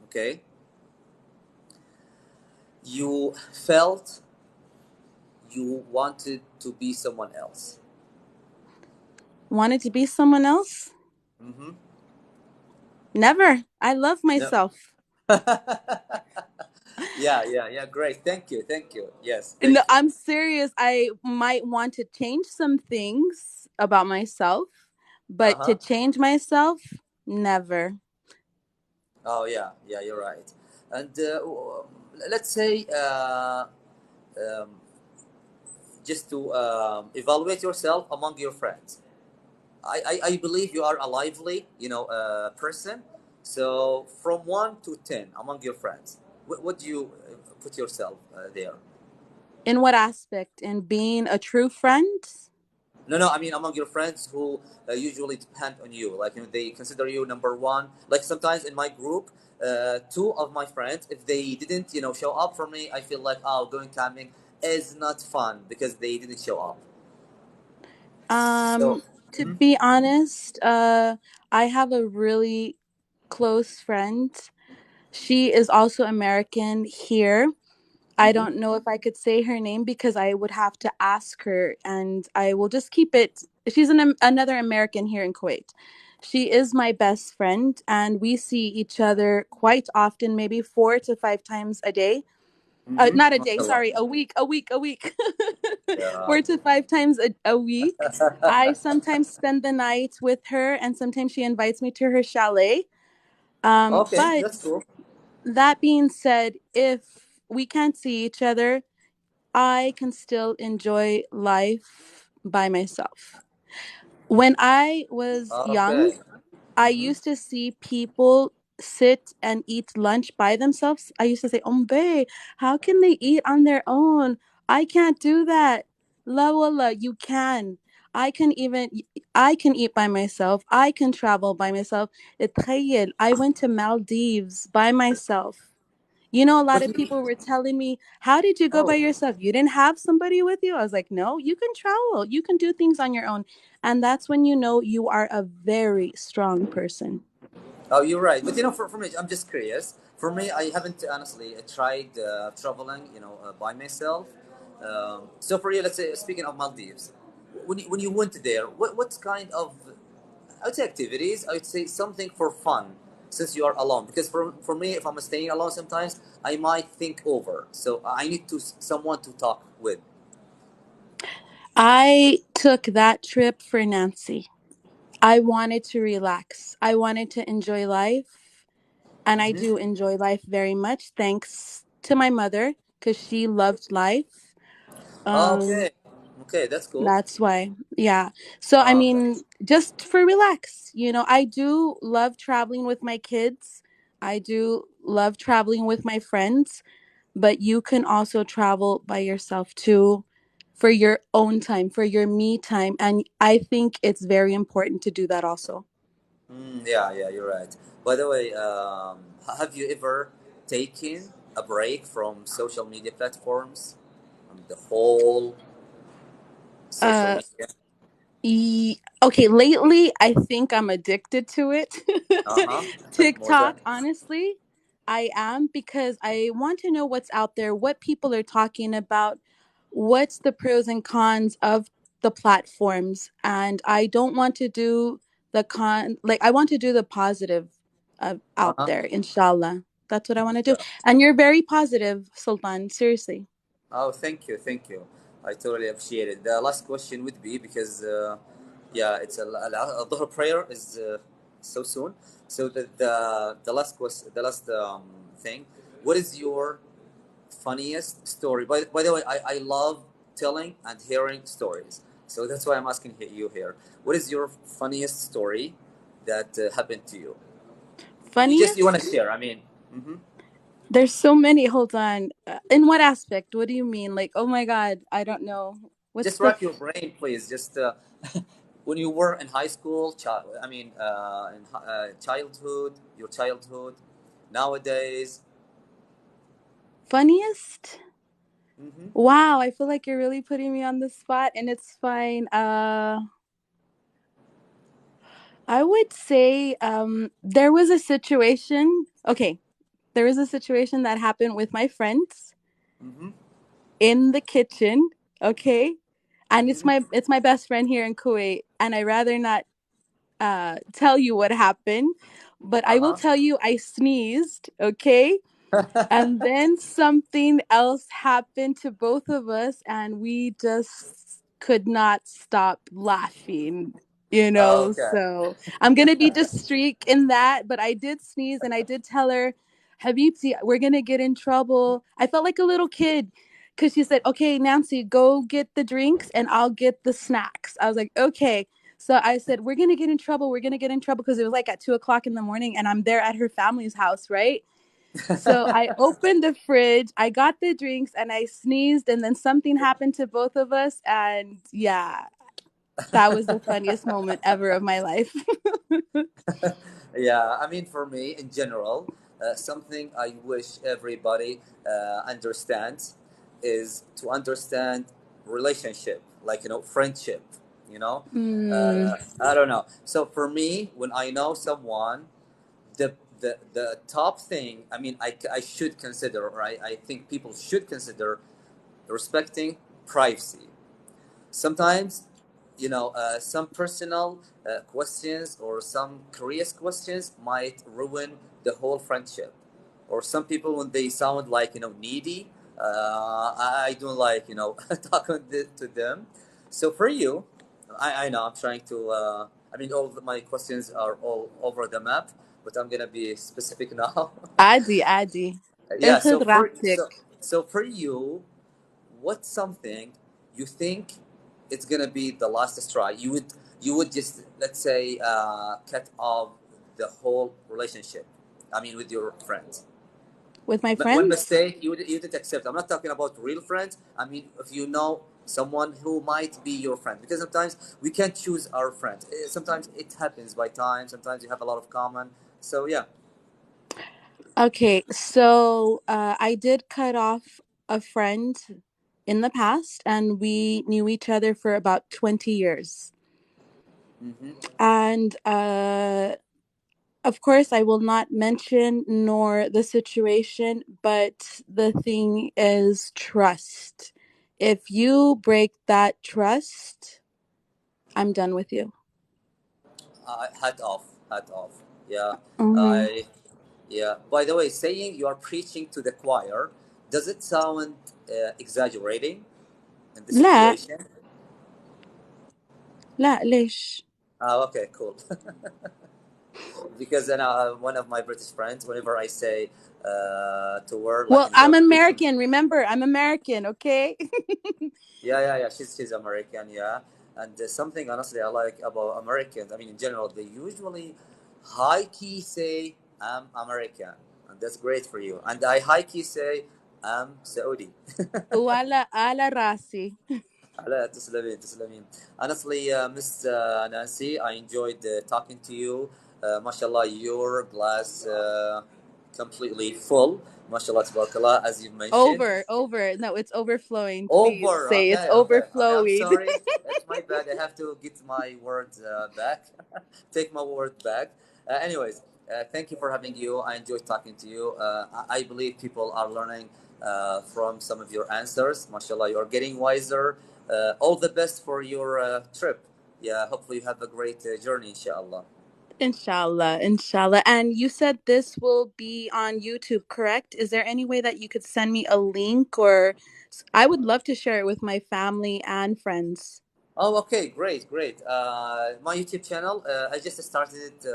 Okay, you felt you wanted to be someone else. Wanted to be someone else? Mm-hmm. Never. I love No. myself. Yeah, yeah, yeah. Great. Thank you. Thank you. Yes. No, Thank you. I'm serious. I might want to change some things about myself, Uh but to huh. change myself, never. Oh yeah, yeah. You're right. And let's say um, just to evaluate yourself among your friends. I believe you are a lively, person. So from 1 to 10 among your friends, what do you put yourself there? In what aspect? In being a true friend? No, no, I mean among your friends who usually depend on you, like they consider you number one. Like sometimes in my group, two of my friends, if they didn't, show up for me, I feel like going camping is not fun because they didn't show up. So. Um, to Mhm, be honest, I have a really close friend. She is also American here. I mhm, don't know if I could say her name because I would have to ask her, and I will just keep it. She's another American here in Kuwait. She is my best friend, and we see each other quite often, maybe 4 to 5 times a day. mhm. Not a day, Mashallah. sorry, a week. Yeah. 4 to 5 times a week. I sometimes spend the night with her, and sometimes she invites me to her chalet. Okay, But that's cool. that being said, if we can't see each other, I can still enjoy life by myself. When I was young, Okay. I Mm-hmm. used to see people sit and eat lunch by themselves. I used to say, Umbe, how can they eat on their own? I can't do that. La wallah, you can. I can even I can eat by myself. I can travel by myself. اتخيل, I went to Maldives by myself. You know, a lot But of people were telling me, how did you go by oh, yourself? You didn't have somebody with you? I was like, no, you can travel. You can do things on your own. And that's when you know you are a very strong person. oh, you're right. But for me, I'm just curious. For me, I haven't honestly tried traveling, by myself. So for you, let's say, speaking of Maldives, when you went there, what kind of, I would say, activities? I would say something for fun, since you are alone. Because for me, if I'm staying alone, sometimes I might think over. So I need someone to talk with. I took that trip for Nancy. I wanted to relax. I wanted to enjoy life. And I do Hmm. enjoy life very much, thanks to my mother, because she loved life. Um, Okay, okay, that's cool. That's why. Yeah. So, I Okay. mean, just for relax, I do love traveling with my kids. I do love traveling with my friends, but you can also travel by yourself too for your own time, for your me time. And I think it's very important to do that also. Yeah, yeah, you're right. By the way, have you ever taken a break from social media platforms? The whole social Uh, media. Okay, lately I think I'm addicted to it. Uh huh. More than. TikTok, honestly, I am because I want to know what's out there, what people are talking about, what's the pros and cons of the platforms, and I don't want to do like I want to do the positive Uh out huh. there, inshallah. That's what I want to do. Yeah. And you're very positive, Sultan, seriously. Oh, thank you, thank you. I totally appreciate it. The last question would be because, yeah, it's a Dhuhr prayer is so soon. So the last question, the last thing, what is your funniest story? By the way, I love telling and hearing stories. So that's why I'm asking you here. What is your funniest story that happened to you? You want to Funniest? share? I mean, hmm. There's so many. Hold on. In what aspect? What do you mean? Like, oh my God, I don't know. What's Just the rack your brain, please. Just when you were in high school, childhood, your childhood, nowadays. funniest? Mm-hmm. Wow, I feel like you're really putting me on the spot, and it's fine. I would say there was a situation. Okay, there was a situation that happened with my friends Mm-hmm. in the kitchen. Okay, and Mm-hmm. it's my best friend here in Kuwait, and I rather not tell you what happened, but I will Uh-huh. tell you I sneezed. Okay, and then something else happened to both of us, and we just could not stop laughing, you know. Okay. So I'm going to be discreet in that. But I did sneeze and I did tell her, Habibti, we're going to get in trouble. I felt like a little kid because she said, okay, Nancy, go get the drinks and I'll get the snacks. I was like, okay. So I said, we're going to get in trouble. We're going to get in trouble because it was like at 2 o'clock in the morning and I'm there at her family's house, right? So I opened the fridge, I got the drinks, and I sneezed, and then something happened to both of us. And yeah, that was the funniest moment ever of my life. Yeah, I mean, for me in general, something I wish everybody understands is to understand relationship, like, friendship, you know. Mm, I don't know. So for me, when I know someone, the top thing, I mean, I should consider, right? I think people should consider respecting privacy. Sometimes, some personal questions or some curious questions might ruin the whole friendship. Or some people, when they sound like, needy, I don't like, talking to them. So for you, I know I'm trying to, I mean, my questions are all over the map, but I'm gonna be specific now. عادي عادي. Yeah, اخذ راحتك. so for you, what's something you think it's gonna be the last straw? You would just, let's say, cut off the whole relationship. I mean, with your friends. With my But one friends? mistake you didn't accept. I'm not talking about real friends. I mean, if you know someone who might be your friend, because sometimes we can't choose our friends. Sometimes it happens by time. Sometimes you have a lot of common. So yeah. Okay, so I did cut off a friend in the past, and we knew each other for about 20 years. Mm-hmm. And of course, I will not mention nor the situation, but the thing is trust. If you break that trust, I'm done with you. Hat off, hat off. Yeah, Mm-hmm. I. Yeah. By the way, saying you are preaching to the choir, does it sound exaggerating in the لا situation? لا ليش. Okay, cool. Because then one of my British friends, whenever I say to her, like, Well, you I'm are preaching. American. Remember, I'm American, okay? Yeah, yeah, yeah. She's American, yeah. And something honestly I like about Americans, I mean, in general, they usually high key say I'm American, and that's great for you. And I high key say I'm Saudi. على راسي. لا تسلمين تسلمين. Honestly, Miss Nancy, I enjoyed talking to you. MashaAllah, your glass completely full. MashaAllah, tabarakallah, as you mentioned. Over. No, it's overflowing. Please Over. say it's Okay, okay, okay. I'm overflowing. sorry. It's my bad. I have to get my words back. Take my word back. Anyways, thank you for having you. I enjoyed talking to you. I believe people are learning from some of your answers. MashaAllah, you're getting wiser. All the best for your trip. Yeah, hopefully you have a great journey, inshallah. Inshallah, inshallah. And you said this will be on YouTube, correct? Is there any way that you could send me a link, or I would love to share it with my family and friends. Oh, okay, great, great. My YouTube channel, I just started it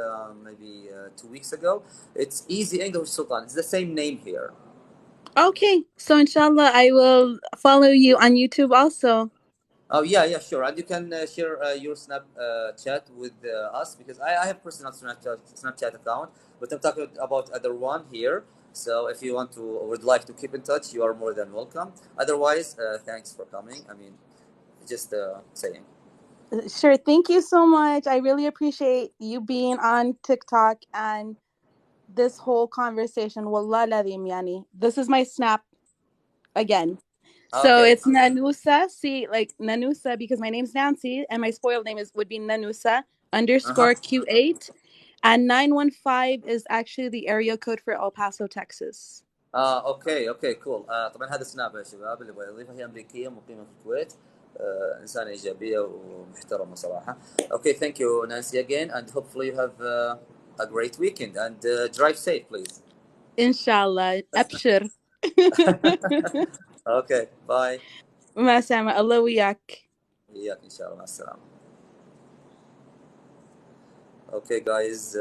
maybe 2 weeks ago. It's Easy English Sultan. It's the same name here. Okay, so inshallah, I will follow you on YouTube also. Oh yeah, yeah, sure. And you can share your Snap chat with us, because I have personal Snapchat account, but I'm talking about other one here. So if you want to or would like to keep in touch, you are more than welcome. Otherwise, thanks for coming. I mean, just saying. Sure. Thank you so much. I really appreciate you being on TikTok and this whole conversation. Wallah ladhim, yani. This is my snap again. So Okay. it's Nanusa. See, like Nanusa, because my name's Nancy and my spoiled name would be Nanusa _ Q8. And 915 is actually the area code for El Paso, Texas. اوكي كول. طبعا هذا سناب يا شباب اللي ابغى يضيفها، هي امريكيه مقيمه في الكويت، انسانه ايجابيه ومحترمه صراحه. Okay, thank you Nancy again, and hopefully you have a great weekend, and drive safe please. Inshallah. Abshir. Okay, bye. مع السلامة. الله وياك. وياك ان شاء الله، مع السلامه. اوكي جايز،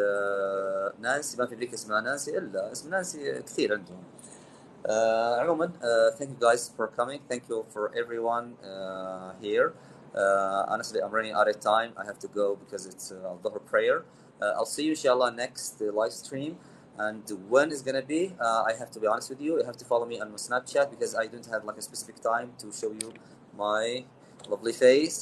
نانسي ما في امريكا اسمها نانسي الا اسم نانسي كثير عندهم. عموما thank you guys for coming. Thank you for everyone here. Honestly, I'm running out of time. I have to go because it's Dhuhr prayer. I'll see you inshallah next live stream. And when it's gonna be, I have to be honest with you. You have to follow me on my Snapchat because I don't have like a specific time to show you my lovely face.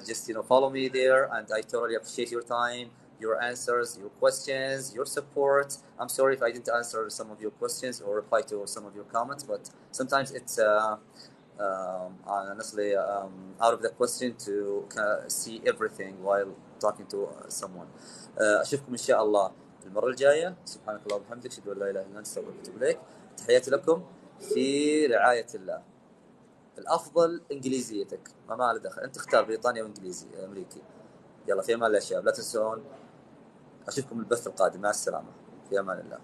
Just follow me there, and I totally appreciate your time, your answers, your questions, your support. I'm sorry if I didn't answer some of your questions or reply to some of your comments, but sometimes it's honestly out of the question to see everything while talking to someone. أشوفكم إن شاء الله المرة الجاية. سبحانك اللهم وبحمدك، أشهد أن لا إله إلا أنت، أستغفرك وأتوب إليك. تحياتي لكم في رعاية الله. الأفضل إنجليزيتك، ما له دخل، أنت اختار بريطانيا وإنجليزي أمريكي. يلا في أمان الله يا شباب، لا تنسون. أشوفكم البث القادم، مع السلامة، في أمان الله.